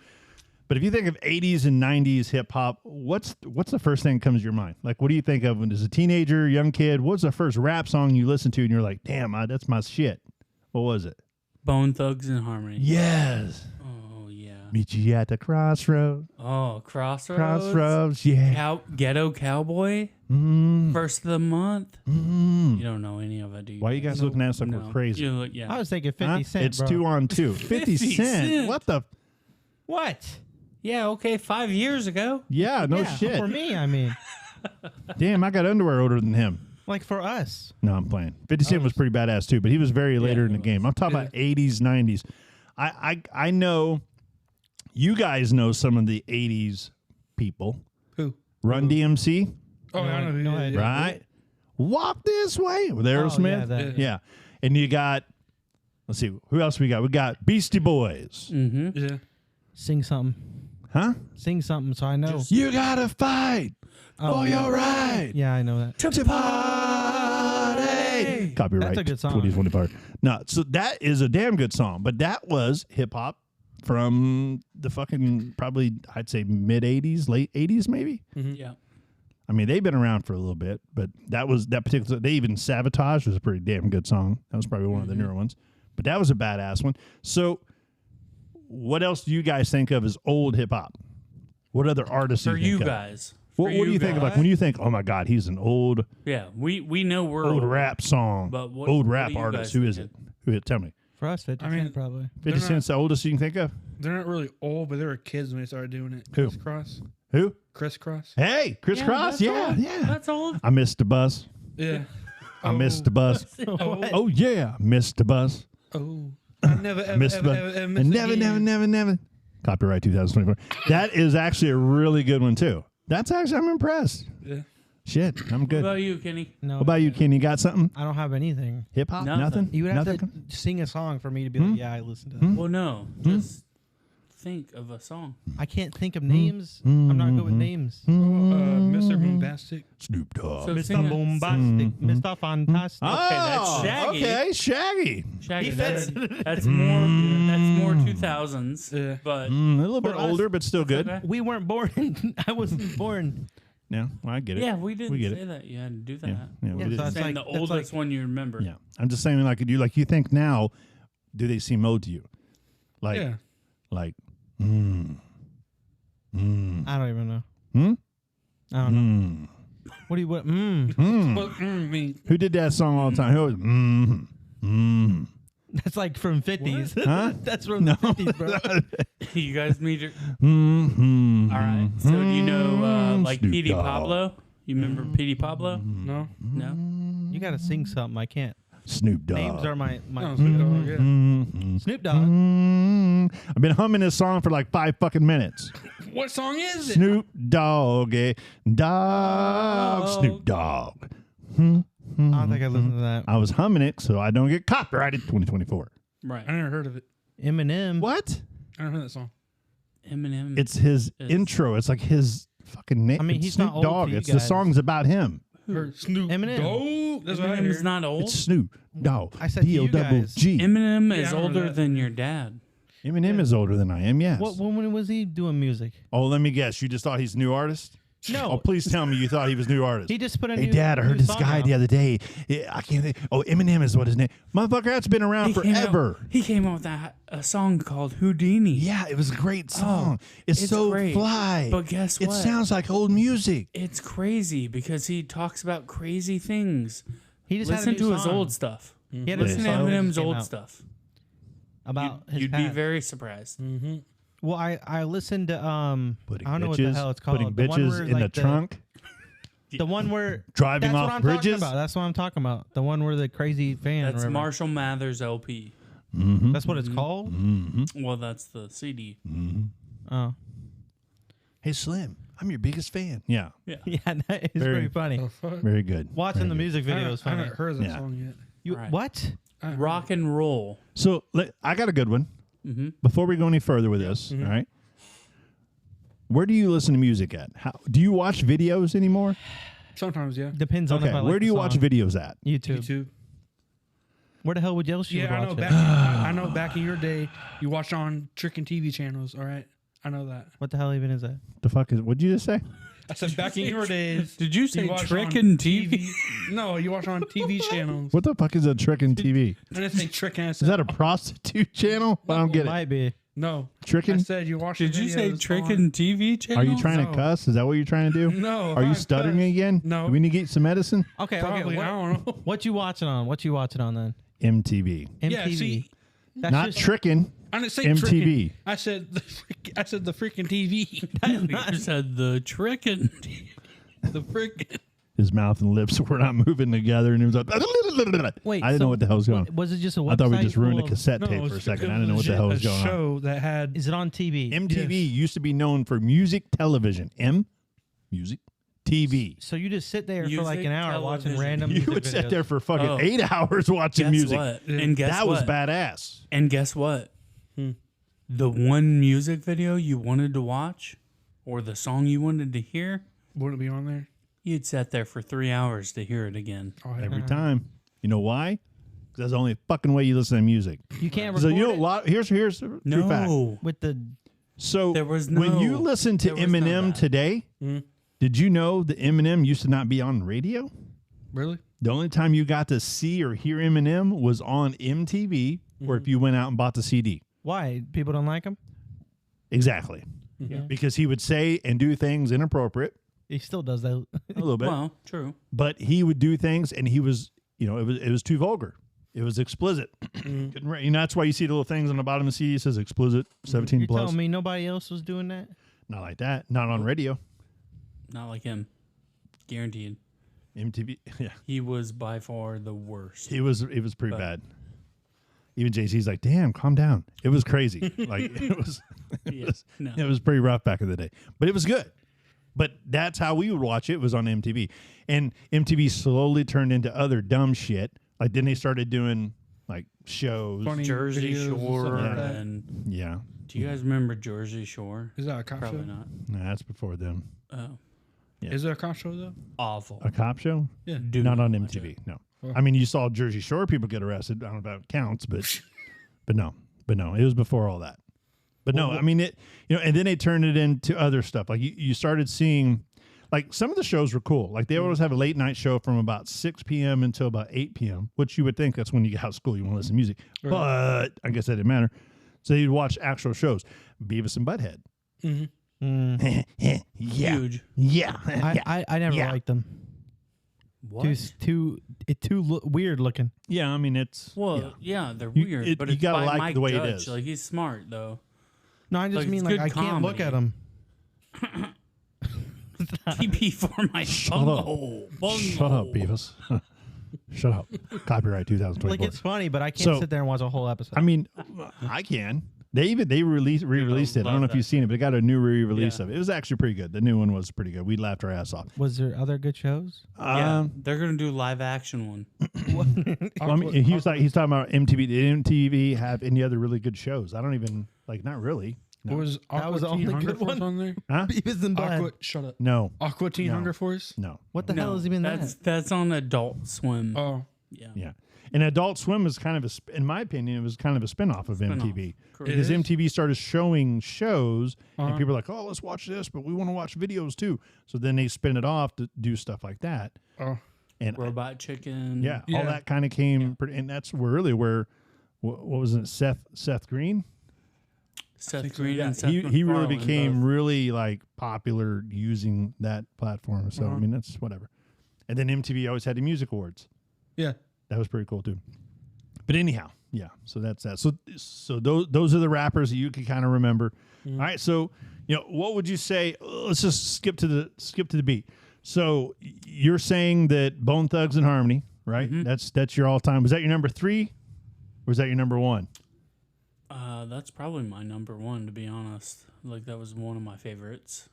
Speaker 2: But if you think of 80s and 90s hip hop, what's the first thing that comes to your mind? Like, what do you think of when as a teenager, young kid? What's the first rap song you listen to and you're like, damn, that's my shit? What was it?
Speaker 4: Bone Thugs and Harmony.
Speaker 2: Yes.
Speaker 4: Oh yeah.
Speaker 2: Meet you at the crossroads.
Speaker 4: Oh, Crossroads.
Speaker 2: Crossroads, yeah.
Speaker 4: Ghetto Cowboy.
Speaker 2: Mm,
Speaker 4: First of the month.
Speaker 2: mm.
Speaker 4: You don't know any of it, do you?
Speaker 2: Why you guys looking at us like
Speaker 4: No.
Speaker 2: we're crazy?
Speaker 4: You look, yeah.
Speaker 5: I was thinking 50
Speaker 2: Huh?
Speaker 5: Cent,
Speaker 2: It's
Speaker 5: bro.
Speaker 2: 2 on 2. 50
Speaker 4: 50
Speaker 2: Cent.
Speaker 4: Cent.
Speaker 2: What the?
Speaker 5: What?
Speaker 4: Yeah. Okay. 5 years ago.
Speaker 2: Yeah, no
Speaker 5: Yeah,
Speaker 2: shit.
Speaker 5: For me, I mean,
Speaker 2: Damn, I got underwear older than him.
Speaker 5: like for us.
Speaker 2: No, I'm playing. 50 Cent was pretty badass too, but he was very later in the
Speaker 4: he
Speaker 2: game. I'm talking about 80s, 90s. I know you guys know some of the 80s people.
Speaker 3: Who?
Speaker 2: Run DMC,
Speaker 3: Oh, I know who
Speaker 5: go
Speaker 3: he
Speaker 5: ahead.
Speaker 3: is.
Speaker 2: right? Walk This Way with Aerosmith.
Speaker 5: yeah, that.
Speaker 2: Yeah. And you got, let's see, who else we got? We got Beastie Boys.
Speaker 4: Mm-hmm.
Speaker 3: Yeah.
Speaker 5: Sing something.
Speaker 2: Huh?
Speaker 5: Sing something so I know.
Speaker 2: You gotta fight
Speaker 5: Oh,
Speaker 2: for
Speaker 5: yeah.
Speaker 2: your right
Speaker 5: Yeah, I know that.
Speaker 2: to party. Copyright.
Speaker 5: That's a good song.
Speaker 2: 2025. No, so that is a damn good song, but that was hip hop from the fucking probably I'd say mid 80s, late 80s maybe.
Speaker 4: Yeah.
Speaker 2: I mean, they've been around for a little bit, but that particular. They even Sabotage was a pretty damn good song. That was probably one of the newer ones, but that was a badass one. So, what else do you guys think of as old hip hop? What other artists do
Speaker 4: For
Speaker 2: you
Speaker 4: you
Speaker 2: think of?
Speaker 4: guys.
Speaker 2: What do you think of? Like when you think, oh my god, he's an old
Speaker 4: Yeah. We know we're
Speaker 2: old rap song,
Speaker 4: But what-
Speaker 2: old
Speaker 4: what
Speaker 2: rap
Speaker 4: do you
Speaker 2: artist.
Speaker 4: guys
Speaker 2: Who is
Speaker 4: think
Speaker 2: it? Who is it? Tell me.
Speaker 5: For us, 50
Speaker 3: I mean,
Speaker 5: Cent probably.
Speaker 2: 50
Speaker 3: not-
Speaker 2: Cent's the oldest you can think of.
Speaker 3: They're not really old, but they were kids when they started doing it.
Speaker 2: Who?
Speaker 3: Crisscross.
Speaker 2: Who?
Speaker 3: Crisscross.
Speaker 2: Hey, Chris Cross.
Speaker 4: that's
Speaker 2: Yeah,
Speaker 4: old.
Speaker 2: yeah.
Speaker 4: That's old.
Speaker 2: I missed the bus.
Speaker 3: Yeah.
Speaker 2: I missed the bus.
Speaker 3: Oh,
Speaker 2: Oh yeah, missed the bus.
Speaker 3: oh. I never, ever,
Speaker 2: Missed the
Speaker 3: ever,
Speaker 2: bus.
Speaker 3: ever, ever
Speaker 2: And
Speaker 3: miss
Speaker 2: never,
Speaker 3: again.
Speaker 2: never. Copyright 2024. That is actually a really good one too. That's actually I'm impressed.
Speaker 3: Yeah.
Speaker 2: Shit, I'm
Speaker 4: What
Speaker 2: good.
Speaker 4: about you, Kenny?
Speaker 5: No.
Speaker 2: What about you, Ken? You got something?
Speaker 5: I don't have anything.
Speaker 2: Hip hop?
Speaker 4: Nothing.
Speaker 2: Nothing?
Speaker 5: You would have
Speaker 2: Nothing?
Speaker 5: to sing a song for me to be like, yeah, I listened to that.
Speaker 4: Well, no. Just think of a song.
Speaker 5: I can't think of names. I'm not good with names.
Speaker 3: Mr. Boombastic.
Speaker 2: Snoop Dogg.
Speaker 4: So
Speaker 5: Mr.
Speaker 4: sing a-
Speaker 5: Bombastic, Mr. Fantastic.
Speaker 2: Oh,
Speaker 4: Shaggy.
Speaker 2: Okay, Shaggy.
Speaker 4: Shaggy.
Speaker 5: He
Speaker 4: That's more 2000s.
Speaker 3: Yeah.
Speaker 4: But
Speaker 2: A little bit
Speaker 5: For us,
Speaker 2: older, but still good.
Speaker 4: okay.
Speaker 5: We weren't born. I wasn't born.
Speaker 2: Yeah, well, I get it.
Speaker 4: yeah, we didn't
Speaker 2: We get
Speaker 4: say
Speaker 2: it.
Speaker 4: that. You had to do that.
Speaker 2: Yeah, yeah, we
Speaker 5: Yeah,
Speaker 2: did.
Speaker 5: so
Speaker 4: Saying
Speaker 5: like-
Speaker 4: the
Speaker 5: that's
Speaker 4: oldest
Speaker 5: like-
Speaker 4: one you remember.
Speaker 2: Yeah, I'm just saying, like you think now, do they seem old to you? Like,
Speaker 3: Yeah.
Speaker 2: like,
Speaker 5: I don't even know. I don't know. What do you what?
Speaker 3: But, mean,
Speaker 2: Who did that song all the time? Who was,
Speaker 5: That's like from 50s.
Speaker 2: Huh?
Speaker 5: That's from the 50s, bro.
Speaker 4: You guys meet your.
Speaker 2: mm-hmm.
Speaker 4: All right. So do you know like
Speaker 2: Snoop
Speaker 4: Petey
Speaker 2: Dogg.
Speaker 4: Pablo? You remember Petey Pablo?
Speaker 3: no.
Speaker 4: No.
Speaker 5: You got to sing something. I can't.
Speaker 2: Snoop Dogg.
Speaker 5: Names are my
Speaker 3: No, Snoop Dogg, yeah.
Speaker 5: Snoop Dogg.
Speaker 2: I've been humming this song for like 5 fucking minutes.
Speaker 3: What song is it?
Speaker 2: Snoop Dogg, dog, Snoop Dogg.
Speaker 5: I don't think I listened to that.
Speaker 2: I was humming it so I don't get copyrighted 2024.
Speaker 4: Right.
Speaker 3: I never heard of it.
Speaker 5: Eminem.
Speaker 2: What?
Speaker 3: I never heard that song.
Speaker 4: Eminem.
Speaker 2: It's his
Speaker 4: is-
Speaker 2: intro. It's like his fucking name.
Speaker 5: I mean,
Speaker 2: It's
Speaker 5: he's
Speaker 2: Snoop
Speaker 5: not old to
Speaker 2: Dogg.
Speaker 5: you
Speaker 2: It's the
Speaker 5: guys.
Speaker 2: song's about him.
Speaker 3: Or Snoop
Speaker 5: Eminem.
Speaker 3: Dogg. That's what I
Speaker 4: Eminem's
Speaker 3: heard.
Speaker 4: not old.
Speaker 2: It's Snoop Dogg.
Speaker 5: I said to you guys.
Speaker 2: D-O-double-G.
Speaker 4: Eminem
Speaker 3: Yeah,
Speaker 4: is
Speaker 3: I remember
Speaker 4: older
Speaker 3: that.
Speaker 4: than your dad.
Speaker 2: Eminem is older than I am. Yes.
Speaker 5: When was he doing music?
Speaker 2: Oh, let me guess. You just thought he's a new artist?
Speaker 5: No.
Speaker 2: Oh, please tell me you thought he was a new artist.
Speaker 5: He just put a
Speaker 2: Hey,
Speaker 5: new
Speaker 2: Dad, I heard
Speaker 5: new
Speaker 2: this
Speaker 5: song
Speaker 2: guy
Speaker 5: out.
Speaker 2: the other day. I can't think. Oh, Eminem is what his name. Motherfucker, that's been around forever.
Speaker 4: He came out with a song called Houdini.
Speaker 2: Yeah, it was a great song. it's
Speaker 4: it's
Speaker 2: so
Speaker 4: great.
Speaker 2: fly.
Speaker 4: But guess
Speaker 2: It
Speaker 4: what?
Speaker 2: sounds like old music.
Speaker 4: It's crazy because he talks about crazy things.
Speaker 5: He just
Speaker 4: Listen
Speaker 5: had a new
Speaker 4: to his
Speaker 5: song.
Speaker 4: old stuff.
Speaker 5: He had a new
Speaker 4: Listen to
Speaker 5: song that
Speaker 4: Eminem's
Speaker 5: just came
Speaker 4: old
Speaker 5: out
Speaker 4: stuff.
Speaker 5: about his
Speaker 4: You'd be
Speaker 5: past.
Speaker 4: very surprised.
Speaker 5: Well, I listened to
Speaker 2: Putting
Speaker 5: I don't know
Speaker 2: bitches,
Speaker 5: what the hell it's called.
Speaker 2: Putting
Speaker 5: The one
Speaker 2: bitches
Speaker 5: where,
Speaker 2: in
Speaker 5: like,
Speaker 2: the trunk.
Speaker 5: The one where
Speaker 2: Driving
Speaker 5: that's
Speaker 2: off
Speaker 5: what I'm
Speaker 2: bridges?
Speaker 5: Talking about. That's what I'm talking about. The one where the crazy fan.
Speaker 4: That's
Speaker 5: whatever.
Speaker 4: Marshall Mathers LP.
Speaker 5: That's what it's called.
Speaker 4: Well, that's the CD.
Speaker 5: Oh,
Speaker 2: Hey, Slim, I'm your biggest fan. Yeah,
Speaker 5: yeah, that is
Speaker 2: Very-
Speaker 5: pretty funny.
Speaker 3: The fuck?
Speaker 2: very good.
Speaker 5: Watching
Speaker 2: Very
Speaker 5: the
Speaker 2: good.
Speaker 5: music video is
Speaker 3: I
Speaker 5: funny.
Speaker 3: haven't heard that
Speaker 2: Yeah.
Speaker 3: song yet.
Speaker 5: You,
Speaker 4: Alright.
Speaker 5: What?
Speaker 4: Rock and roll.
Speaker 2: So I got a good one. Before we go any further with this, all right? Where do you listen to music at? How do you watch videos anymore?
Speaker 3: Sometimes, yeah.
Speaker 5: Depends on
Speaker 2: Okay,
Speaker 5: if I like
Speaker 2: where
Speaker 5: the
Speaker 2: do you watch
Speaker 5: song.
Speaker 2: videos at?
Speaker 5: YouTube.
Speaker 3: YouTube.
Speaker 5: Where the hell would else you
Speaker 3: Yeah, I
Speaker 5: would
Speaker 3: know.
Speaker 5: watch
Speaker 3: Back,
Speaker 5: it?
Speaker 3: I know. Back in your day, you watched on tricking TV channels. All right, I know that.
Speaker 5: What the hell even is that?
Speaker 2: The fuck is? What'd you just say?
Speaker 3: I said back in your days.
Speaker 4: Did you say
Speaker 3: watch
Speaker 4: tricking
Speaker 3: on
Speaker 4: TV?
Speaker 3: No, you watch on TV channels.
Speaker 2: What the fuck is a trickin' TV?
Speaker 3: I didn't say tricking. I
Speaker 2: Is
Speaker 3: said
Speaker 2: that a prostitute channel? I don't get it.
Speaker 5: Might be.
Speaker 3: no. I
Speaker 2: Tricking?
Speaker 3: said you watched.
Speaker 4: Did you say tricking TV channel?
Speaker 2: Are you trying
Speaker 3: No.
Speaker 2: to cuss? Is that what you're trying to do?
Speaker 3: No.
Speaker 2: Are you
Speaker 3: I'm
Speaker 2: stuttering
Speaker 3: cuss.
Speaker 2: again?
Speaker 3: No.
Speaker 2: Do we need to get some medicine?
Speaker 5: Okay,
Speaker 3: Probably.
Speaker 5: okay.
Speaker 3: I don't know.
Speaker 5: What you watching on? What you watching on then?
Speaker 2: MTV.
Speaker 5: MTV.
Speaker 3: Yeah, see,
Speaker 5: That's
Speaker 2: Not
Speaker 5: just,
Speaker 2: tricking.
Speaker 3: I didn't say
Speaker 2: MTV.
Speaker 3: tricking. I said the freaking TV.
Speaker 4: You said the tricking.
Speaker 3: The freaking.
Speaker 2: His mouth and lips were not moving together, and he was like,
Speaker 5: Wait,
Speaker 2: I didn't
Speaker 5: so
Speaker 2: know what the hell was going on.
Speaker 5: Was it just a website?
Speaker 2: I thought we just ruined a
Speaker 5: full of-
Speaker 2: cassette
Speaker 3: No,
Speaker 2: tape
Speaker 3: it
Speaker 2: for a
Speaker 3: was-
Speaker 2: second.
Speaker 3: it
Speaker 2: I didn't know what the
Speaker 3: legit
Speaker 2: hell was
Speaker 3: a
Speaker 2: going on.
Speaker 3: show that had
Speaker 5: Is it on TV?
Speaker 2: MTV used to be known for music television. Music TV.
Speaker 5: So you just sit there for like an
Speaker 4: Music,
Speaker 5: hour watching
Speaker 4: television.
Speaker 5: random
Speaker 2: You
Speaker 5: music
Speaker 2: would sit
Speaker 5: videos.
Speaker 2: there for fucking
Speaker 4: Oh.
Speaker 2: 8 hours watching
Speaker 4: Guess
Speaker 2: music.
Speaker 4: what? And guess
Speaker 2: That was
Speaker 4: what?
Speaker 2: badass.
Speaker 4: And guess what? The one music video you wanted to watch, or the song you wanted to hear,
Speaker 3: wouldn't be on there.
Speaker 4: you'd sat there for 3 hours to hear it again.
Speaker 3: Oh, yeah.
Speaker 2: Every time. You know why? 'Cause that's the only fucking way you listen to music.
Speaker 5: You can't record
Speaker 2: So you know,
Speaker 5: it
Speaker 2: here's the true fact.
Speaker 4: No.
Speaker 5: with the.
Speaker 2: So
Speaker 4: There was
Speaker 2: when you
Speaker 4: no-
Speaker 2: listen to
Speaker 4: there was no
Speaker 2: Eminem
Speaker 4: that.
Speaker 2: today, did you know that Eminem used to not be on radio?
Speaker 3: Really?
Speaker 2: The only time you got to see or hear Eminem was on MTV, or if you went out and bought the CD.
Speaker 5: Why people don't like him?
Speaker 2: Exactly. Because he would say and do things inappropriate
Speaker 5: He still does that.
Speaker 2: a little bit,
Speaker 4: Well, true.
Speaker 2: but he would do things and he was, it was too vulgar. It was explicit. Couldn't re- that's why you see the little things on the bottom of the CD that says explicit 17
Speaker 5: You're
Speaker 2: plus.
Speaker 5: telling me nobody else was doing that?
Speaker 2: Not like that. Not on radio.
Speaker 4: Not like him. Guaranteed.
Speaker 2: MTV. Yeah.
Speaker 4: He was by far the worst.
Speaker 2: It was pretty bad. Even Jay-Z's like, damn, calm down. It was crazy. Like it was
Speaker 4: No.
Speaker 2: it was pretty rough back in the day. But it was good. But that's how we would watch it. It was on MTV. And MTV slowly turned into other dumb shit. Like then they started doing like shows.
Speaker 3: Funny
Speaker 4: Jersey
Speaker 3: videos and stuff
Speaker 4: Shore
Speaker 3: like that.
Speaker 4: and
Speaker 2: Yeah.
Speaker 4: do you guys remember Jersey Shore?
Speaker 3: Is that a cop
Speaker 4: Probably
Speaker 3: show?
Speaker 4: not.
Speaker 2: Nah, that's before them.
Speaker 4: Oh,
Speaker 3: Is there a cop show though?
Speaker 4: awful.
Speaker 2: A cop show?
Speaker 3: Yeah.
Speaker 4: Do
Speaker 2: Not on
Speaker 4: watch
Speaker 2: MTV.
Speaker 4: it.
Speaker 2: No.
Speaker 3: Oh.
Speaker 2: I mean, you saw Jersey Shore people get arrested. I don't know if that counts, but no. It was before all that. But no, I mean it. And then they turned it into other stuff. Like you started seeing, like some of the shows were cool. Like they always have a late night show from about 6 p.m. until about 8 p.m., which you would think that's when you get out of school, you want to listen to music.
Speaker 3: Right.
Speaker 2: But I guess that didn't matter. So you'd watch actual shows. Beavis and Butthead. Yeah.
Speaker 4: Huge.
Speaker 2: Yeah.
Speaker 5: I never
Speaker 2: Yeah.
Speaker 5: liked them.
Speaker 4: What?
Speaker 5: Too weird looking.
Speaker 2: Yeah, I mean it's
Speaker 4: Well, yeah, they're
Speaker 2: You-
Speaker 4: weird, but
Speaker 2: you
Speaker 4: it's
Speaker 2: gotta
Speaker 4: by
Speaker 2: like
Speaker 4: Mike
Speaker 2: the way it
Speaker 4: Judge.
Speaker 2: is.
Speaker 4: Like he's smart though.
Speaker 5: No, I just
Speaker 4: Like,
Speaker 5: mean
Speaker 4: it's
Speaker 5: like I
Speaker 4: good
Speaker 5: can't look at
Speaker 4: comedy.
Speaker 5: them.
Speaker 4: TP for my bunghole.
Speaker 2: Shut up, Beavis. Shut up. Copyright 2024.
Speaker 5: Like it's funny, but I can't
Speaker 2: So-
Speaker 5: sit there and watch a whole episode.
Speaker 2: I mean, I can. They re-released it. I don't know if
Speaker 4: love
Speaker 2: you've
Speaker 4: that.
Speaker 2: seen it, but it got a new re-release
Speaker 4: Yeah.
Speaker 2: of it. It was actually pretty good. The new one was pretty good. We laughed our ass off.
Speaker 5: Was there other good shows?
Speaker 4: Yeah, they're gonna do live action one.
Speaker 2: Well, I mean, he's talking about MTV. Did MTV have any other really good shows? I don't even not really.
Speaker 3: What was
Speaker 5: That was the
Speaker 3: Aqua Teen
Speaker 5: only
Speaker 3: Hunger
Speaker 5: good
Speaker 3: Force
Speaker 5: one.
Speaker 3: on there?
Speaker 2: Huh?
Speaker 5: Beavis and Butthead.
Speaker 3: Aqua, shut up.
Speaker 2: No,
Speaker 3: Aqua Teen
Speaker 2: No.
Speaker 3: Hunger Force?
Speaker 2: no.
Speaker 5: What the hell is even
Speaker 4: that's on Adult Swim.
Speaker 3: Oh,
Speaker 4: Yeah.
Speaker 2: Yeah. And Adult Swim is kind of in my opinion, it was kind of a spinoff of
Speaker 4: Spin-off.
Speaker 2: MTV.
Speaker 4: Correct.
Speaker 2: Because
Speaker 3: is?
Speaker 2: MTV started showing shows and
Speaker 3: Uh-huh.
Speaker 2: people are like, oh, let's watch this, but we want to watch videos too. So then they spin it off to do stuff like that.
Speaker 3: oh.
Speaker 2: And
Speaker 4: Robot Chicken.
Speaker 2: yeah,
Speaker 3: Yeah.
Speaker 2: all that kind of came, and that's really where, what was it, Seth Green?
Speaker 4: Seth Green
Speaker 2: Yeah,
Speaker 4: and Seth
Speaker 2: he really
Speaker 4: MacFarlane
Speaker 2: became
Speaker 4: both.
Speaker 2: really like popular using that platform. So I
Speaker 3: Uh-huh.
Speaker 2: mean, that's whatever. And then MTV always had the music awards.
Speaker 3: Yeah.
Speaker 2: That was pretty cool too. But anyhow, yeah. So that's that. So those are the rappers that you can kind of remember. All right. So what would you say? Let's just skip to the beat. So you're saying that Bone Thugs and Harmony, right? That's your all time. Was that your number 3, or was that your number 1?
Speaker 4: That's probably my number 1, to be honest. Like, that was one of my favorites.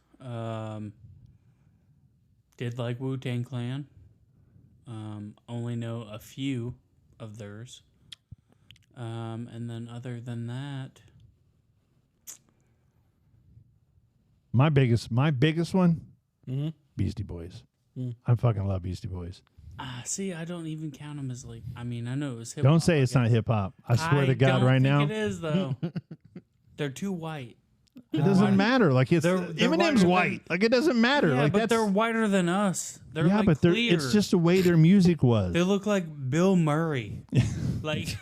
Speaker 4: Did like Wu-Tang Clan. Only know a few of theirs. And then other than that,
Speaker 2: My biggest one,
Speaker 3: Mm-hmm.
Speaker 2: Beastie Boys.
Speaker 3: Mm.
Speaker 2: I fucking love Beastie Boys.
Speaker 4: see, I don't even count them as like. I mean, I know it was hip.
Speaker 2: Don't say it's not hip hop. I swear to God,
Speaker 4: don't
Speaker 2: right
Speaker 4: think
Speaker 2: now,
Speaker 4: it is though. They're too white.
Speaker 2: it doesn't matter. Like it's
Speaker 4: They're
Speaker 2: Eminem's
Speaker 4: whiter
Speaker 2: white.
Speaker 4: than-
Speaker 2: Like it doesn't matter.
Speaker 4: Yeah,
Speaker 2: like
Speaker 4: but
Speaker 2: that's
Speaker 4: they're whiter than us. They're
Speaker 2: yeah,
Speaker 4: like
Speaker 2: but
Speaker 4: clear.
Speaker 2: it's just the way their music was.
Speaker 4: They look like Bill Murray. Like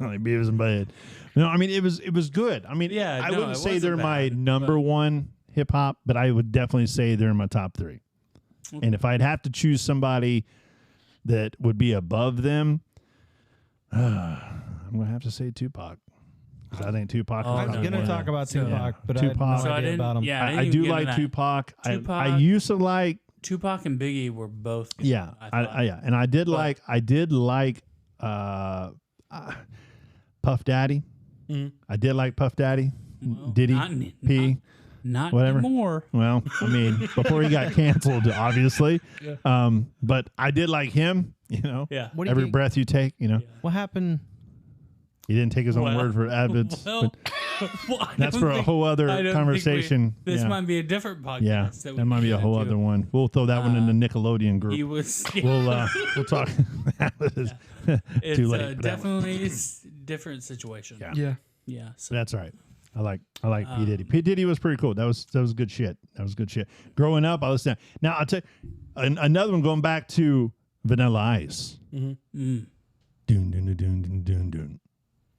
Speaker 2: Like Beavis and Butthead. No, I mean it was good. I mean,
Speaker 4: Yeah,
Speaker 2: I
Speaker 4: no,
Speaker 2: wouldn't
Speaker 4: it
Speaker 2: say they're
Speaker 4: wasn't
Speaker 2: my
Speaker 4: bad,
Speaker 2: number
Speaker 4: but-
Speaker 2: 1 hip hop, but I would definitely say they're in my top 3. And if I'd have to choose somebody that would be above them, I'm gonna have to say Tupac. 'Cause I think Tupac.
Speaker 4: Oh,
Speaker 2: is
Speaker 5: I was
Speaker 2: probably
Speaker 5: gonna
Speaker 2: one of
Speaker 5: talk
Speaker 2: the-
Speaker 5: about
Speaker 4: So-
Speaker 5: Tupac, but
Speaker 2: Tupac.
Speaker 5: I had
Speaker 4: So
Speaker 5: no
Speaker 4: I
Speaker 5: idea
Speaker 4: didn't-
Speaker 5: about him.
Speaker 4: yeah.
Speaker 2: I
Speaker 4: didn't
Speaker 2: do
Speaker 4: get into
Speaker 2: like
Speaker 4: that.
Speaker 2: Tupac. I
Speaker 4: Tupac-
Speaker 2: used to like.
Speaker 4: Tupac and Biggie were both. Good,
Speaker 2: Yeah,
Speaker 4: I thought.
Speaker 2: yeah, and I did like Puff Daddy.
Speaker 3: Mhm.
Speaker 2: I did like Puff Daddy.
Speaker 4: Well,
Speaker 2: Diddy
Speaker 4: not-
Speaker 2: P.
Speaker 4: Not
Speaker 2: Whatever.
Speaker 4: anymore.
Speaker 2: Well, I mean, before he got canceled, obviously. But I did like him.
Speaker 4: Yeah.
Speaker 5: What do you
Speaker 2: Every
Speaker 5: think-
Speaker 2: breath you take.
Speaker 5: What happened?
Speaker 2: He didn't take his own
Speaker 4: Well-
Speaker 2: word for avid.
Speaker 4: Well, well, I
Speaker 2: That's
Speaker 4: don't
Speaker 2: for a
Speaker 4: think-
Speaker 2: whole other
Speaker 4: I don't think
Speaker 2: conversation.
Speaker 4: This
Speaker 2: Yeah.
Speaker 4: might be a different podcast.
Speaker 2: Yeah,
Speaker 4: that
Speaker 2: that might be a whole other one. We'll throw that one in the Nickelodeon group.
Speaker 4: He was.
Speaker 2: We'll talk.
Speaker 4: It's
Speaker 2: Too late. for that one.
Speaker 4: definitely different situation.
Speaker 2: Yeah.
Speaker 3: Yeah.
Speaker 4: Yeah. So
Speaker 2: That's all right. I like P Diddy. P Diddy was pretty cool. That was good shit. That was good shit. Growing up, I listened. Now I'll tell you another one. Going back to Vanilla Ice.
Speaker 4: mm,
Speaker 2: Dun, dun, dun, dun, dun, dun, dun, dun.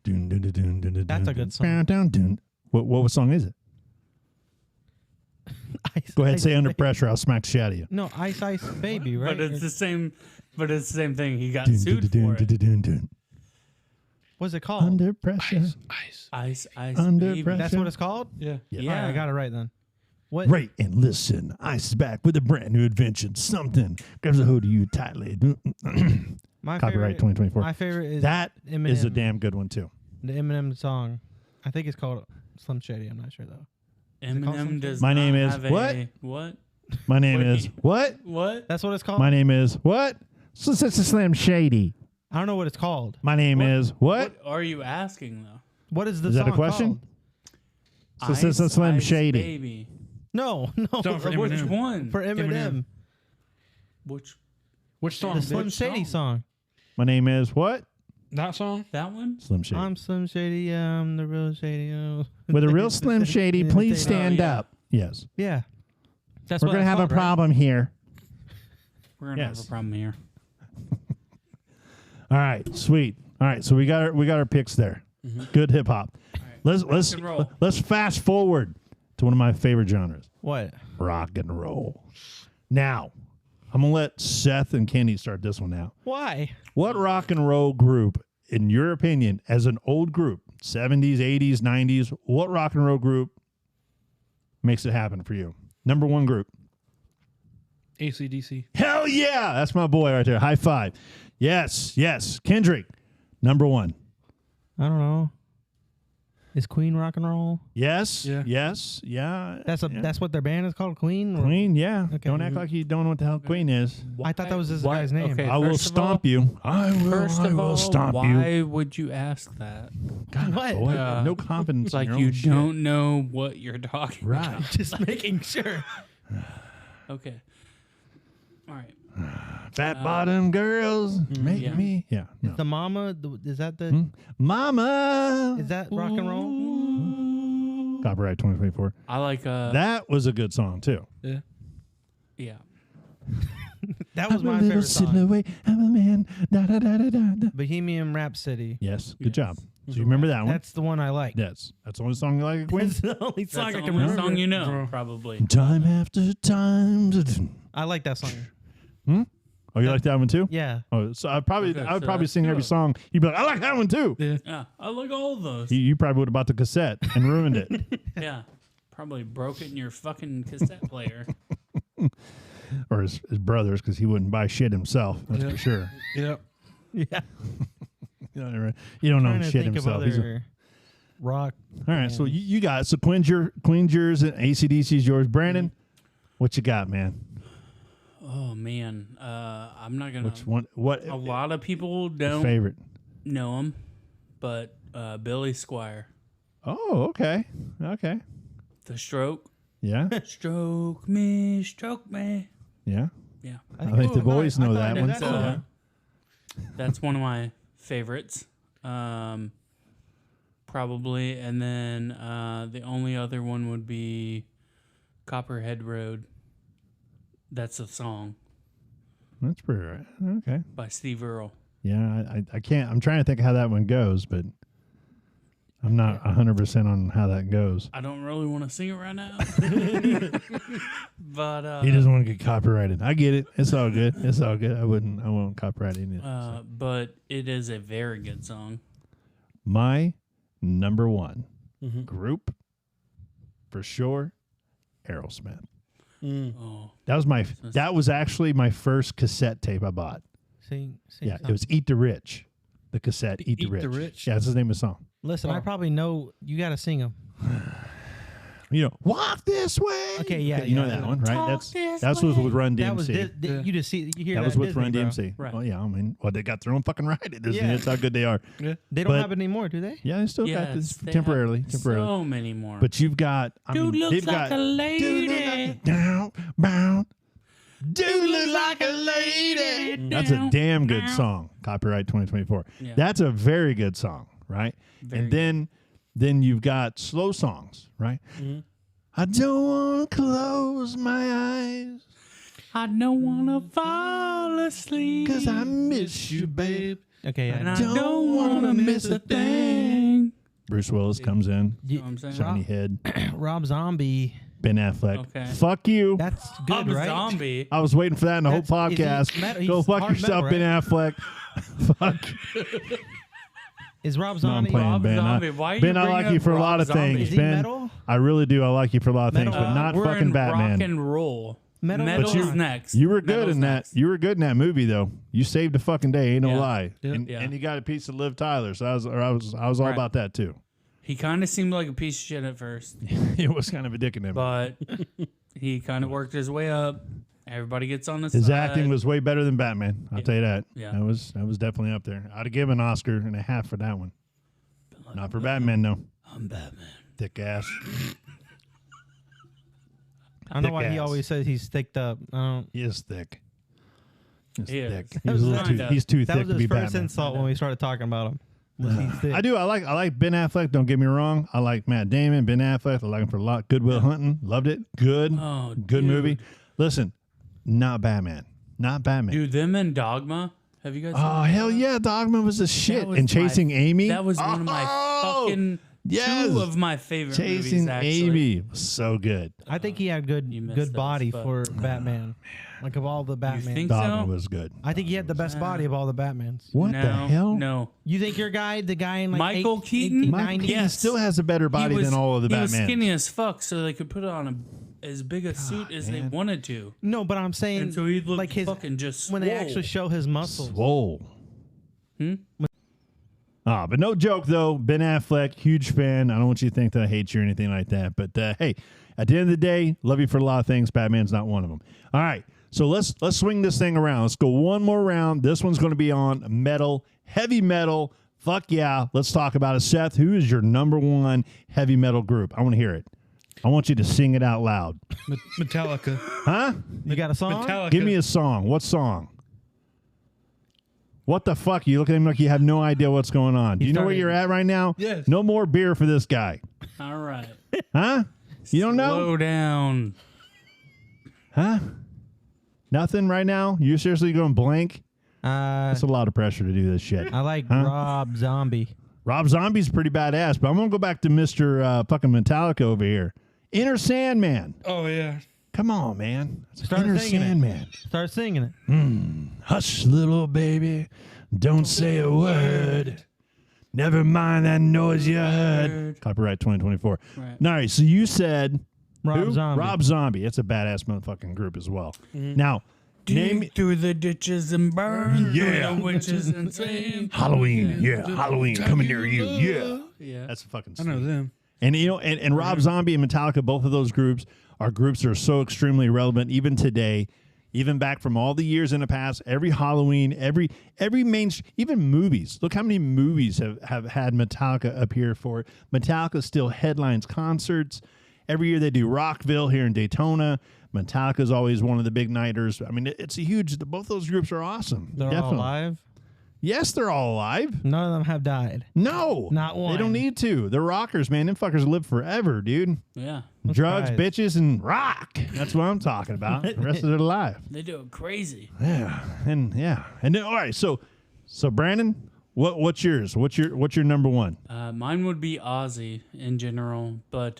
Speaker 2: Dun, dun, dun, dun, dun, dun,
Speaker 5: That's a
Speaker 2: dun,
Speaker 5: good song.
Speaker 2: dun, dun, dun. What song is it? Go ahead, say Under Pressure. I'll smack the shit out of you.
Speaker 5: No, Ice Ice Baby, right?
Speaker 4: but it's the same. But it's the same thing. He got
Speaker 2: Dun,
Speaker 4: sued
Speaker 2: dun,
Speaker 4: for
Speaker 2: dun,
Speaker 4: it.
Speaker 2: dun, dun, dun.
Speaker 5: What's it called?
Speaker 2: Under Pressure.
Speaker 3: Ice.
Speaker 4: Ice
Speaker 2: Under
Speaker 4: Baby.
Speaker 2: pressure.
Speaker 5: That's what it's called.
Speaker 3: Yeah.
Speaker 2: Yeah.
Speaker 5: All right, I got it right then. What?
Speaker 2: Rate and listen. Ice is back with a brand new invention. Something grabs a hold of you tightly.
Speaker 5: My
Speaker 2: Copyright
Speaker 5: favorite-
Speaker 2: 2024.
Speaker 5: My favorite is
Speaker 2: That
Speaker 5: Eminem.
Speaker 2: is a damn good one too.
Speaker 5: The Eminem song. I think it's called Slim Shady. I'm not sure though. it called
Speaker 4: Eminem
Speaker 5: something?
Speaker 4: does.
Speaker 2: My name
Speaker 4: not
Speaker 2: is
Speaker 4: have
Speaker 2: what?
Speaker 4: What?
Speaker 2: My name
Speaker 4: Wait.
Speaker 2: is what?
Speaker 4: What?
Speaker 5: That's what it's called.
Speaker 2: My name is what? Slim Shady.
Speaker 5: I don't know what it's called.
Speaker 2: My name
Speaker 4: What?
Speaker 2: is what?
Speaker 4: What are you asking though?
Speaker 5: What is the
Speaker 2: Is that
Speaker 5: song
Speaker 2: a question?
Speaker 5: called?
Speaker 2: Slim
Speaker 4: Ice
Speaker 2: Shady.
Speaker 4: Baby.
Speaker 5: No,
Speaker 3: Song for
Speaker 4: Which
Speaker 3: Eminem.
Speaker 4: one?
Speaker 5: for Eminem.
Speaker 3: Eminem. Which song?
Speaker 5: The Slim
Speaker 3: Which
Speaker 5: Shady song.
Speaker 2: My name is what?
Speaker 3: That song?
Speaker 4: That one?
Speaker 2: Slim Shady.
Speaker 5: I'm Slim Shady. I'm the real Shady.
Speaker 2: With a real Slim Shady, please stand
Speaker 4: yeah.
Speaker 2: up. Yes.
Speaker 5: Yeah. That's
Speaker 2: We're
Speaker 5: what
Speaker 2: going to
Speaker 5: it's
Speaker 2: have a
Speaker 5: called, right?
Speaker 2: problem here.
Speaker 4: We're gonna
Speaker 2: Yes.
Speaker 4: have a problem here.
Speaker 2: All right, sweet. All right, so we got our picks there. Good hip hop. Let's
Speaker 4: and roll.
Speaker 2: let's fast forward to one of my favorite genres,
Speaker 5: What?
Speaker 2: rock and roll. Now, I'm gonna let Seth and Kenny start this one out.
Speaker 5: Why?
Speaker 2: What rock and roll group, in your opinion, as an old group, 70s, 80s, 90s, what rock and roll group makes it happen for you? Number one group.
Speaker 3: AC/DC.
Speaker 2: Hell yeah! That's my boy right there. High five. Yes, yes. Kendrick, number one.
Speaker 5: I don't know. Is Queen rock and roll?
Speaker 2: Yes.
Speaker 3: Yeah.
Speaker 2: Yes. Yeah. yeah.
Speaker 5: That's what their band is called, Queen. Or-
Speaker 2: Queen. Yeah.
Speaker 5: Okay.
Speaker 2: Don't act like you don't know what the hell Queen is.
Speaker 5: I thought that was this
Speaker 4: Why-
Speaker 5: guy's name.
Speaker 4: okay.
Speaker 2: I will
Speaker 4: first of
Speaker 2: stomp you. I will.
Speaker 4: First
Speaker 2: I
Speaker 4: of
Speaker 2: will
Speaker 4: all,
Speaker 2: stomp
Speaker 4: why
Speaker 2: you.
Speaker 4: would you ask that?
Speaker 2: God,
Speaker 5: What?
Speaker 2: boy,
Speaker 4: Uh,
Speaker 2: no confidence.
Speaker 4: It's like
Speaker 2: in your
Speaker 4: you
Speaker 2: own shit.
Speaker 4: don't know what you're talking
Speaker 2: Right.
Speaker 4: about.
Speaker 5: Just making sure.
Speaker 4: Okay. All right.
Speaker 2: Fat bottom girls make
Speaker 4: yeah.
Speaker 2: me. Yeah. No.
Speaker 5: The Mama, is that the?
Speaker 2: Hmm? Mama.
Speaker 5: Is that rock and roll?
Speaker 2: Copyright 2024.
Speaker 4: I like
Speaker 2: That was a good song too.
Speaker 3: Yeah.
Speaker 4: yeah.
Speaker 5: That was
Speaker 2: I'm a
Speaker 5: my
Speaker 2: little
Speaker 5: favorite song.
Speaker 2: silhouette of a man. Da, da, da, da, da, da.
Speaker 5: Bohemian Rhapsody.
Speaker 2: Yes. Good job. So you remember that one?
Speaker 5: That's the one I like.
Speaker 2: Yes. That's the only song you like at Queen?
Speaker 5: That's the only song
Speaker 4: That's
Speaker 5: I
Speaker 4: the
Speaker 5: can
Speaker 4: only
Speaker 5: remember.
Speaker 4: song you know,
Speaker 3: Bro.
Speaker 4: probably.
Speaker 2: Time after time.
Speaker 5: I like that song.
Speaker 2: Oh, you like that one too?
Speaker 5: Yeah.
Speaker 2: Oh, so I would probably
Speaker 4: so
Speaker 2: sing
Speaker 4: that's
Speaker 2: every
Speaker 4: good.
Speaker 2: song. You'd be like, I like that one too.
Speaker 3: Yeah.
Speaker 4: Yeah, I like all of those.
Speaker 2: You probably would have bought the cassette and ruined it.
Speaker 4: Yeah, probably broke it in your fucking cassette player.
Speaker 2: Or his brothers, because he wouldn't buy shit himself. That's
Speaker 3: Yeah.
Speaker 2: for sure.
Speaker 3: Yep.
Speaker 5: Yeah.
Speaker 2: You don't know
Speaker 5: Trying to
Speaker 2: shit
Speaker 5: think
Speaker 2: himself.
Speaker 5: of other rock.
Speaker 2: All right, so
Speaker 5: bands.
Speaker 2: you got so Queen's yours and AC/DC's yours. Brandon, what you got, man?
Speaker 4: Oh man, I'm not gonna.
Speaker 2: Which one? What
Speaker 4: A lot of people don't
Speaker 2: favorite?
Speaker 4: know him, but Billy Squire,
Speaker 2: Oh, okay, okay,
Speaker 4: The Stroke.
Speaker 2: yeah,
Speaker 4: Stroke me, stroke me.
Speaker 2: yeah.
Speaker 4: Yeah,
Speaker 2: I think the boys know that one.
Speaker 5: That's
Speaker 4: So, that's one of my favorites. Probably, and then the only other one would be Copperhead Road. That's a song
Speaker 2: That's pretty right. Okay,
Speaker 4: by Steve Earle.
Speaker 2: yeah. I can't. I'm trying to think how that one goes, but I'm not 100% on how that goes.
Speaker 4: I don't really want to sing it right now, but
Speaker 2: He doesn't want to get copyrighted. I get it. It's all good. It's all good. I won't copyright any of it.
Speaker 4: but it is a very good song.
Speaker 2: My number one
Speaker 3: Mm-hmm.
Speaker 2: group for sure, Aerosmith.
Speaker 4: Oh,
Speaker 2: That was actually my first cassette tape I bought.
Speaker 5: Sing
Speaker 2: Yeah,
Speaker 5: something.
Speaker 2: it was Eat the Rich. The cassette Eat the
Speaker 3: Eat
Speaker 2: Rich.
Speaker 3: the Rich?
Speaker 2: Yeah, that's the name of the song.
Speaker 5: Listen, I probably know. You got to sing them.
Speaker 2: You know, walk this way.
Speaker 5: Okay, yeah,
Speaker 2: you know
Speaker 5: yeah,
Speaker 2: that
Speaker 5: I
Speaker 2: one,
Speaker 4: know.
Speaker 2: right?
Speaker 4: Talk
Speaker 2: That's
Speaker 4: this
Speaker 2: was with
Speaker 4: way.
Speaker 2: Run DMC.
Speaker 5: That was
Speaker 3: Yeah.
Speaker 5: you just see you hear
Speaker 2: That
Speaker 5: that
Speaker 2: was
Speaker 5: in
Speaker 2: with
Speaker 5: Disney,
Speaker 2: Run
Speaker 5: bro.
Speaker 2: DMC.
Speaker 4: Right.
Speaker 2: Well, yeah, I mean, they got their own fucking right at Disney.
Speaker 5: Yeah.
Speaker 2: That's how good they are.
Speaker 5: They don't
Speaker 2: But-
Speaker 5: have it anymore, do they?
Speaker 2: Yeah, they still got
Speaker 4: yes,
Speaker 2: this
Speaker 4: they
Speaker 2: temporarily.
Speaker 4: have
Speaker 2: Temporarily.
Speaker 4: So many more.
Speaker 2: But you've got,
Speaker 4: Dude looks
Speaker 2: they've
Speaker 4: like
Speaker 2: got
Speaker 4: a lady.
Speaker 2: Dude look like down, bound. Dude look like a lady. That's a damn good song. Copyright 2024.
Speaker 4: Yeah.
Speaker 2: That's a very good song, right?
Speaker 4: Very
Speaker 2: And then you've got slow songs, right? I don't want to close my eyes
Speaker 4: I don't wanna fall asleep.
Speaker 2: 'cause I miss you, babe.
Speaker 5: Okay,
Speaker 4: and I
Speaker 5: yeah.
Speaker 4: don't wanna miss a thing.
Speaker 2: Bruce Willis comes in,
Speaker 4: You know what I'm saying?
Speaker 2: shiny head.
Speaker 5: Rob Zombie.
Speaker 2: Ben Affleck.
Speaker 4: Okay.
Speaker 2: Fuck you.
Speaker 5: That's good,
Speaker 4: I'm a
Speaker 5: right?
Speaker 4: zombie.
Speaker 2: I was waiting for that in the whole
Speaker 5: That's- is he
Speaker 2: podcast.
Speaker 5: metal?
Speaker 2: Go
Speaker 5: He's
Speaker 2: fuck
Speaker 5: hard
Speaker 2: yourself,
Speaker 5: metal,
Speaker 2: Ben Affleck. Fuck.
Speaker 5: Is Rob
Speaker 2: No, I'm
Speaker 5: Zombie?
Speaker 2: playing
Speaker 4: Rob
Speaker 2: Ben.
Speaker 4: Zombie. Why are
Speaker 2: Ben,
Speaker 4: you
Speaker 2: I like
Speaker 4: bringing
Speaker 2: you
Speaker 4: up
Speaker 2: for a
Speaker 4: Rob
Speaker 2: lot of
Speaker 4: Zombie?
Speaker 2: things.
Speaker 5: Is he
Speaker 2: Ben,
Speaker 5: metal?
Speaker 2: I really do. I like you for a lot of things,
Speaker 5: Metal.
Speaker 2: but not
Speaker 4: we're
Speaker 2: fucking
Speaker 4: in
Speaker 2: Batman.
Speaker 4: rock and roll.
Speaker 5: Metal.
Speaker 4: Metal's
Speaker 5: But you-
Speaker 4: next.
Speaker 2: You were good
Speaker 4: Metal's
Speaker 2: in that.
Speaker 4: next.
Speaker 2: You were good in that movie, though. You saved the fucking day. Ain't no
Speaker 4: Yeah.
Speaker 2: lie.
Speaker 3: Yeah.
Speaker 2: And,
Speaker 4: Yeah.
Speaker 2: and you got a piece of Liv Tyler. So I was all
Speaker 4: Right.
Speaker 2: about that too.
Speaker 4: He kind of seemed like a piece of shit at first,
Speaker 2: It was kind of a dick in him.
Speaker 4: but he kind of worked his way up. Everybody gets on the
Speaker 2: His
Speaker 4: side.
Speaker 2: acting was way better than Batman. I'll tell you that.
Speaker 4: Yeah.
Speaker 2: That was definitely up there. I'd have given an Oscar and a half for that one. Not for Batman, no.
Speaker 4: I'm Batman.
Speaker 2: Thick ass.
Speaker 5: I don't know
Speaker 2: Thick
Speaker 5: why he
Speaker 2: ass.
Speaker 5: always says he's thicked up. I don't.
Speaker 2: He is thick. He's
Speaker 4: He is.
Speaker 2: thick.
Speaker 4: That
Speaker 2: He's,
Speaker 5: was
Speaker 2: a little
Speaker 4: kinda-
Speaker 2: too, he's too
Speaker 5: That
Speaker 2: thick
Speaker 5: was
Speaker 2: to
Speaker 5: his
Speaker 2: be
Speaker 5: first
Speaker 2: Batman.
Speaker 5: insult when we started talking about him. Was he's thick.
Speaker 2: I do. I like Ben Affleck. Don't get me wrong. I like Matt Damon, Ben Affleck. I like him for a lot. Goodwill Hunting. Loved it. Good.
Speaker 4: Oh,
Speaker 2: Good
Speaker 4: dude.
Speaker 2: movie. Listen, not Batman. Not Batman.
Speaker 4: Dude, them and Dogma. Have you guys?
Speaker 2: Oh hell yeah, Dogma was the shit.
Speaker 4: was
Speaker 2: And Chasing
Speaker 4: my-
Speaker 2: Amy.
Speaker 4: That was one of my
Speaker 2: Oh,
Speaker 4: fucking
Speaker 2: yes.
Speaker 4: two of my favorite
Speaker 2: Chasing
Speaker 4: movies. Actually,
Speaker 2: Amy was so good.
Speaker 5: I think he had
Speaker 4: You missed
Speaker 5: good
Speaker 4: those,
Speaker 5: body
Speaker 4: but-
Speaker 5: for Batman. Like of all the Batman.
Speaker 4: think
Speaker 2: Dogma
Speaker 4: so?
Speaker 2: was good.
Speaker 5: I think he had the best body of all the Batmans.
Speaker 2: What
Speaker 4: no,
Speaker 2: the hell?
Speaker 4: No,
Speaker 5: You think your guy, the guy in like
Speaker 4: Michael Keaton?
Speaker 2: Michael
Speaker 5: 90s?
Speaker 2: Keaton
Speaker 4: Yes.
Speaker 2: still has a better body
Speaker 4: he was,
Speaker 2: than all of the
Speaker 4: he was
Speaker 2: Batmans.
Speaker 4: skinny as fuck, so they could put it on as big a suit as
Speaker 2: man.
Speaker 4: they wanted to,
Speaker 5: No, but I'm saying
Speaker 4: and so he'd look
Speaker 5: like his
Speaker 4: fucking just
Speaker 5: when they
Speaker 4: swole.
Speaker 5: actually show his muscles.
Speaker 2: Swole. But no joke, though. Ben Affleck, huge fan. I don't want you to think that I hate you or anything like that. But hey, at the end of the day, love you for a lot of things. Batman's not one of them. All right, so let's swing this thing around. Let's go one more round. This one's going to be on metal, heavy metal. Fuck yeah. Let's talk about it. Seth, who is your number one heavy metal group? I want to hear it. I want you to sing it out loud.
Speaker 3: Metallica.
Speaker 2: Huh?
Speaker 5: You got a song?
Speaker 3: Metallica.
Speaker 2: Give me a song. What song? What the fuck? You look at him like you have no idea what's going on. Do you know where
Speaker 5: started-
Speaker 2: you're at right now?
Speaker 3: Yes.
Speaker 2: No more beer for this guy.
Speaker 4: All right.
Speaker 2: Huh? You don't know?
Speaker 4: Slow down.
Speaker 2: Huh? Nothing right now? You seriously going blank?
Speaker 5: Uh,
Speaker 2: That's a lot of pressure to do this shit.
Speaker 5: I like
Speaker 2: Huh?
Speaker 5: Rob Zombie.
Speaker 2: Rob Zombie's pretty badass, but I'm going to go back to Mr. Fucking Metallica over here. Inner Sandman.
Speaker 3: Oh yeah.
Speaker 2: Come on, man.
Speaker 5: Start
Speaker 2: Inner
Speaker 5: singing it.
Speaker 2: Sandman.
Speaker 5: Start singing it.
Speaker 2: Hush, little baby. Don't say a word. Never mind that noise you heard. Copyright 2024.
Speaker 4: Right.
Speaker 2: All right, so you said
Speaker 5: Rob
Speaker 2: who?
Speaker 5: Zombie.
Speaker 2: Rob Zombie. It's a badass motherfucking group as well. Now, name
Speaker 4: Dig through the ditches and burn
Speaker 2: Yeah.
Speaker 4: through the witches and sing.
Speaker 2: Halloween. Yeah, Halloween coming near you. Yeah.
Speaker 4: Yeah.
Speaker 2: That's a fucking
Speaker 3: I know
Speaker 2: sweet.
Speaker 3: them.
Speaker 2: And you know, and Rob Zombie and Metallica, both of those groups are groups that are so extremely relevant even today, even back from all the years in the past. Every Halloween, every even movies. Look how many movies have had Metallica up here for it. Metallica still headlines concerts. Every year they do Rockville here in Daytona. Metallica's always one of the big nighters. I mean, it's a huge. Both those groups are awesome.
Speaker 5: They're all
Speaker 2: Definitely.
Speaker 5: alive.
Speaker 2: Yes, they're all alive.
Speaker 5: None of them have died.
Speaker 2: No,
Speaker 5: Not
Speaker 2: They
Speaker 5: one.
Speaker 2: don't need to. They're rockers, man. Them fuckers live forever, dude.
Speaker 4: Yeah.
Speaker 2: Drugs,
Speaker 5: surprised.
Speaker 2: bitches, and rock. That's what I'm talking about. The rest of their life.
Speaker 4: They do it crazy.
Speaker 2: Yeah, and then all right. So Brandon, what's yours? What's your number one?
Speaker 4: Mine would be Ozzy in general, but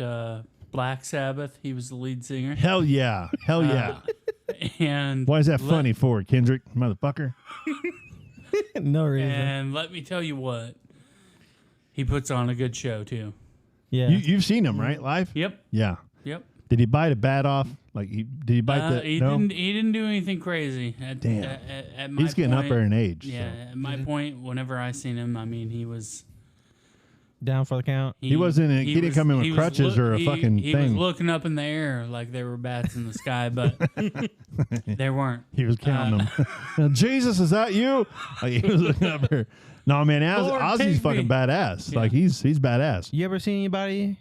Speaker 4: Black Sabbath, he was the lead singer.
Speaker 2: Hell yeah, hell yeah.
Speaker 4: And
Speaker 2: Why is that funny for Kendrick, motherfucker?
Speaker 5: No reason.
Speaker 4: And let me tell you what, he puts on a good show too.
Speaker 5: Yeah.
Speaker 2: You've seen him right live?
Speaker 4: Yep.
Speaker 2: Yeah.
Speaker 4: Yep.
Speaker 2: Did he bite a bat off? Like did he bite the?
Speaker 4: He
Speaker 2: no.
Speaker 4: didn't do anything crazy.
Speaker 2: Damn.
Speaker 4: At my
Speaker 2: He's getting
Speaker 4: point,
Speaker 2: up there in age.
Speaker 4: Yeah.
Speaker 2: so.
Speaker 4: At my point, whenever I seen him, I mean, he was.
Speaker 5: Down for the count.
Speaker 2: He wasn't. He didn't come in with
Speaker 4: he was
Speaker 2: crutches or a fucking
Speaker 4: he
Speaker 2: thing.
Speaker 4: was looking up in the air like there were bats in the sky, but there weren't.
Speaker 2: He was counting them. Jesus, is that you? Like, he was looking up here. No, man,
Speaker 4: Lord,
Speaker 2: Ozzy's
Speaker 4: take
Speaker 2: fucking
Speaker 4: me.
Speaker 2: badass.
Speaker 4: Yeah.
Speaker 2: Like he's badass.
Speaker 5: You ever seen anybody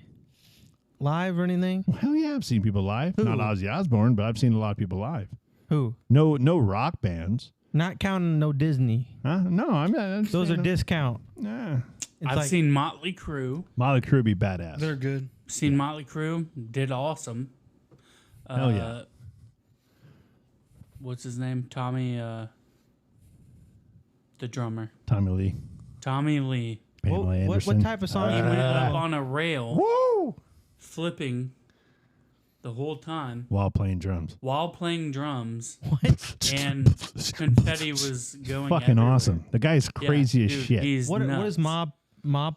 Speaker 5: live or anything?
Speaker 2: Hell yeah, I've seen people live.
Speaker 5: Who?
Speaker 2: Not Ozzy Osbourne, but I've seen a lot of people live.
Speaker 5: Who?
Speaker 2: No rock bands.
Speaker 5: Not counting no Disney.
Speaker 2: Huh? No, I'm
Speaker 5: Those are discount.
Speaker 2: Yeah.
Speaker 5: It's
Speaker 4: I've
Speaker 5: like,
Speaker 4: seen Motley Crue.
Speaker 2: Molly Crew be badass.
Speaker 3: They're good.
Speaker 4: Seen Motley Crue. Did awesome.
Speaker 2: Hell yeah.
Speaker 4: What's his name? Tommy. The drummer.
Speaker 2: Tommy Lee.
Speaker 4: Tommy Lee.
Speaker 2: Pamela
Speaker 5: what
Speaker 2: Anderson.
Speaker 5: type of song?
Speaker 4: He
Speaker 5: you
Speaker 4: went
Speaker 5: went
Speaker 4: up
Speaker 5: on?
Speaker 4: on a rail,
Speaker 2: Woo!
Speaker 4: flipping the whole time
Speaker 2: While playing drums.
Speaker 4: while playing drums,
Speaker 5: What?
Speaker 4: and confetti was going.
Speaker 2: Fucking
Speaker 4: everywhere.
Speaker 2: awesome. The guy's
Speaker 4: Yeah,
Speaker 2: crazy as
Speaker 4: dude,
Speaker 2: shit.
Speaker 4: He's
Speaker 5: What
Speaker 4: nuts.
Speaker 5: is Mob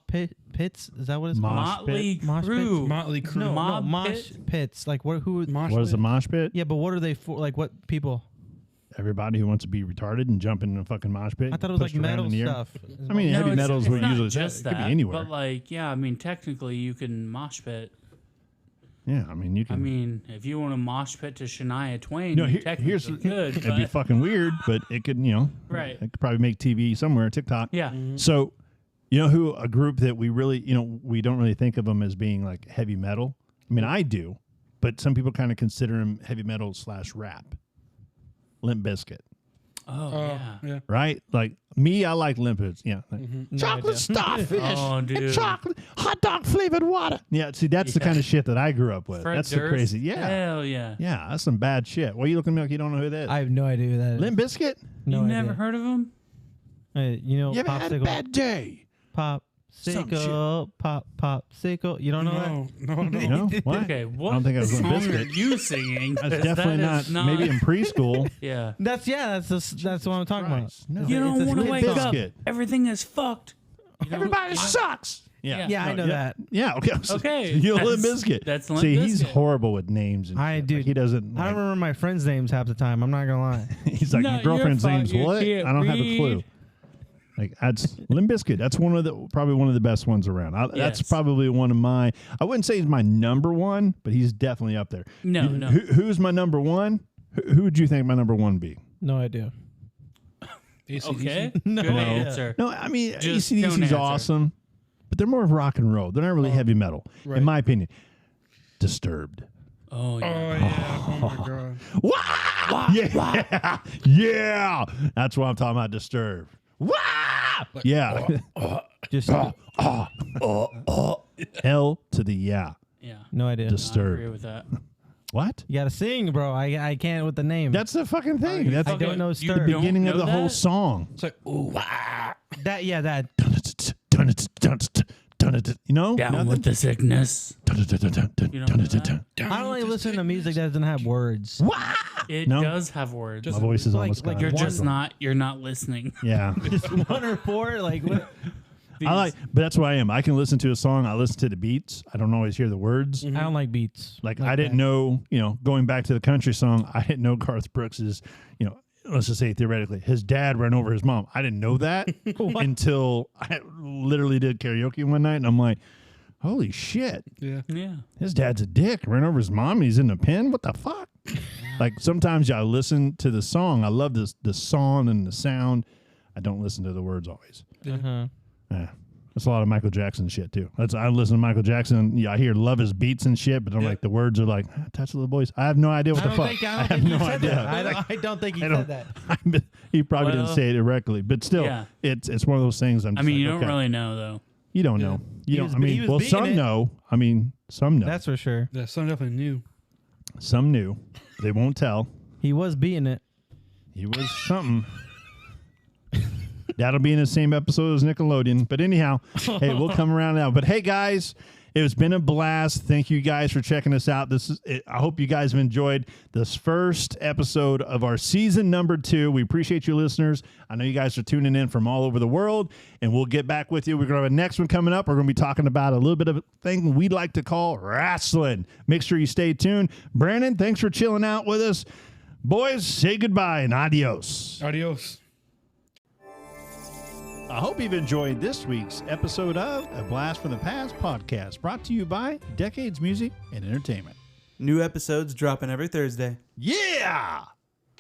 Speaker 5: Pits? Is that what it's called?
Speaker 2: Mosh
Speaker 4: Motley
Speaker 2: pit?
Speaker 5: Mosh pit?
Speaker 4: Crue?
Speaker 3: Motley Crue.
Speaker 5: No,
Speaker 4: Mob
Speaker 5: Mosh
Speaker 4: Pit?
Speaker 5: Pits. Like what? Who?
Speaker 3: Mosh
Speaker 2: What is a
Speaker 3: pit.
Speaker 2: mosh pit?
Speaker 5: Yeah, but what are they for? Like what people?
Speaker 2: Everybody who wants to be retarded and jump in a fucking mosh pit.
Speaker 5: I thought it was like
Speaker 2: pushed around
Speaker 5: metal
Speaker 2: in the air.
Speaker 5: stuff.
Speaker 2: I mean,
Speaker 4: No,
Speaker 2: heavy
Speaker 4: it's-
Speaker 2: metal is
Speaker 4: it's
Speaker 2: what
Speaker 4: not
Speaker 2: usually
Speaker 4: just
Speaker 2: it
Speaker 4: that,
Speaker 2: could be anywhere.
Speaker 4: But like, yeah, I mean, technically, you can mosh pit.
Speaker 2: Yeah, I mean, you can.
Speaker 4: I mean, if you want to mosh pit to Shania Twain,
Speaker 2: No,
Speaker 4: you
Speaker 2: here's
Speaker 4: technically could.
Speaker 2: it'd be
Speaker 4: But,
Speaker 2: fucking weird, but it could,
Speaker 4: Right.
Speaker 2: It could probably make TV somewhere, TikTok.
Speaker 4: yeah,
Speaker 2: So, you know who a group that we really, we don't really think of them as being like heavy metal. I mean, I do, but some people kind of consider them heavy metal / rap. Limp Bizkit,
Speaker 4: oh,
Speaker 3: Oh,
Speaker 4: yeah.
Speaker 3: yeah.
Speaker 2: right? Like me, I like Limp Bizkit. Yeah, chocolate starfish,
Speaker 4: Oh, dude.
Speaker 2: chocolate hot dog flavored water. Yeah, see, that's the kind of shit that I grew up with.
Speaker 4: Fred
Speaker 2: That's
Speaker 4: Durst?
Speaker 2: the crazy. Yeah,
Speaker 4: Hell yeah.
Speaker 2: yeah, that's some bad shit. Why are you looking at me like you don't know who that is?
Speaker 5: I have no idea who that is.
Speaker 2: Limp Bizkit?
Speaker 5: No
Speaker 4: you
Speaker 5: idea.
Speaker 4: never heard of him?
Speaker 5: Hey, you know,
Speaker 2: You ever had a
Speaker 5: popsicle,
Speaker 2: bad day? Some
Speaker 5: popsicle. You don't know that?
Speaker 3: No.
Speaker 2: You know what?
Speaker 4: Okay, what
Speaker 2: I don't think I was Limp
Speaker 4: song are
Speaker 2: Bizkit.
Speaker 4: you singing?
Speaker 2: That's
Speaker 4: 'Cause
Speaker 2: definitely
Speaker 4: that is
Speaker 2: not. Maybe in preschool.
Speaker 4: Yeah.
Speaker 5: That's what I'm talking
Speaker 2: Christ,
Speaker 5: about.
Speaker 2: no.
Speaker 4: You don't
Speaker 5: It's a
Speaker 4: want to
Speaker 5: hit
Speaker 4: wake
Speaker 5: song.
Speaker 4: up.
Speaker 2: Biscuit.
Speaker 4: Everything is fucked. You know,
Speaker 2: Everybody sucks.
Speaker 4: Yeah.
Speaker 5: Yeah, I know that.
Speaker 2: Yeah, okay.
Speaker 4: Okay,
Speaker 2: You know Limp
Speaker 4: that's-
Speaker 2: Bizkit.
Speaker 4: that's Limp
Speaker 2: See, he's
Speaker 4: Bizkit.
Speaker 2: horrible with names and
Speaker 5: I
Speaker 2: shit.
Speaker 5: do.
Speaker 2: Like, he doesn't.
Speaker 5: I
Speaker 2: Like,
Speaker 5: don't remember my friends' names half the time. I'm not gonna lie.
Speaker 2: he's like,
Speaker 4: No,
Speaker 2: your girlfriend's
Speaker 4: you're fine.
Speaker 2: name's
Speaker 4: You
Speaker 2: what?
Speaker 4: can't
Speaker 2: I don't have a clue.
Speaker 4: read.
Speaker 2: Like that's Limp Bizkit. That's probably one of the best ones around. That's
Speaker 4: Yes.
Speaker 2: probably one of my. I wouldn't say he's my number one, but he's definitely up there.
Speaker 4: No, no.
Speaker 2: Who's my number one? Who would you think my number one be?
Speaker 5: No idea.
Speaker 3: AC/DC.
Speaker 4: Okay.
Speaker 5: No.
Speaker 4: Good
Speaker 5: No.
Speaker 4: answer.
Speaker 2: No, I mean
Speaker 4: Just don't
Speaker 2: AC/DC's
Speaker 4: answer.
Speaker 2: awesome, but they're more of rock and roll. They're not really heavy metal,
Speaker 3: right.
Speaker 2: in my opinion. Disturbed.
Speaker 4: Oh
Speaker 3: Oh
Speaker 4: yeah.
Speaker 3: yeah. Oh my god.
Speaker 2: Wow! Yeah, yeah. That's what I'm talking about. Disturbed. Wow! Yeah.
Speaker 5: Just
Speaker 2: L to the yeah.
Speaker 4: Yeah.
Speaker 5: no idea.
Speaker 4: I agree
Speaker 2: Disturbed.
Speaker 4: with that.
Speaker 2: What?
Speaker 5: You gotta sing, bro. I can't with the name.
Speaker 2: That's the fucking thing. That's
Speaker 5: I don't know
Speaker 4: You
Speaker 5: Stir.
Speaker 4: don't
Speaker 2: beginning of
Speaker 4: know
Speaker 2: the whole
Speaker 4: that?
Speaker 2: song.
Speaker 3: It's like ooh wow.
Speaker 5: That yeah, that
Speaker 2: You know?
Speaker 4: Down
Speaker 2: Nothing?
Speaker 4: with the sickness. You don't know that?
Speaker 5: I don't like listen to music that doesn't have words.
Speaker 4: It
Speaker 2: No.
Speaker 4: does have words.
Speaker 2: My voice is
Speaker 5: Like-
Speaker 2: almost
Speaker 5: like
Speaker 2: gone.
Speaker 4: You're
Speaker 5: one-
Speaker 4: just not. You're not listening.
Speaker 2: Yeah.
Speaker 5: Just one or four, like what?
Speaker 2: I like, but that's why I am. I can listen to a song. I listen to the beats. I don't always hear the words.
Speaker 5: I don't like beats.
Speaker 2: Like I didn't know, going back to the country song, I didn't know Garth Brooks is, let's just say theoretically, his dad ran over his mom. I didn't know that until I literally did karaoke one night, and I'm like, holy shit,
Speaker 3: Yeah.
Speaker 4: Yeah.
Speaker 2: his dad's a dick. Ran over his mom. He's in the pen. What the fuck? Like sometimes I listen to the song. I love the song and the sound. I don't listen to the words always.
Speaker 5: Uh-huh.
Speaker 2: Yeah. That's a lot of Michael Jackson shit too. I listen to Michael Jackson. Yeah, I hear love his beats and shit, but I'm like the words are like touch the little boys. I have no idea what the fuck. I have no idea.
Speaker 5: I don't think he
Speaker 2: I don't-
Speaker 5: said that.
Speaker 2: He probably didn't
Speaker 4: Well,
Speaker 2: say it directly, but still,
Speaker 4: yeah.
Speaker 2: it's one of those things. I'm.
Speaker 4: I
Speaker 2: Just
Speaker 4: mean,
Speaker 2: like,
Speaker 4: you don't
Speaker 2: okay.
Speaker 4: really know though.
Speaker 2: You don't know. You
Speaker 5: He
Speaker 2: don't.
Speaker 5: was-
Speaker 2: I mean,
Speaker 5: he was
Speaker 2: well,
Speaker 5: beating
Speaker 2: some
Speaker 5: it.
Speaker 2: know. I mean, some know.
Speaker 5: That's for sure.
Speaker 3: Yeah. Some definitely knew.
Speaker 2: Some knew. They won't tell.
Speaker 5: He was beating it.
Speaker 2: He was something. That'll be in the same episode as Nickelodeon. But anyhow, hey, we'll come around now. But hey, guys, it's been a blast. Thank you guys for checking us out. I hope you guys have enjoyed this first episode of our season number 2. We appreciate you listeners. I know you guys are tuning in from all over the world, and we'll get back with you. We're going to have a next one coming up. We're going to be talking about a little bit of a thing we like to call wrestling. Make sure you stay tuned. Brandon, thanks for chilling out with us. Boys, say goodbye and adios.
Speaker 3: Adios.
Speaker 2: I hope you've enjoyed this week's episode of A Blast from the Past podcast, brought to you by Decades Music and Entertainment.
Speaker 6: New episodes dropping every Thursday.
Speaker 2: Yeah!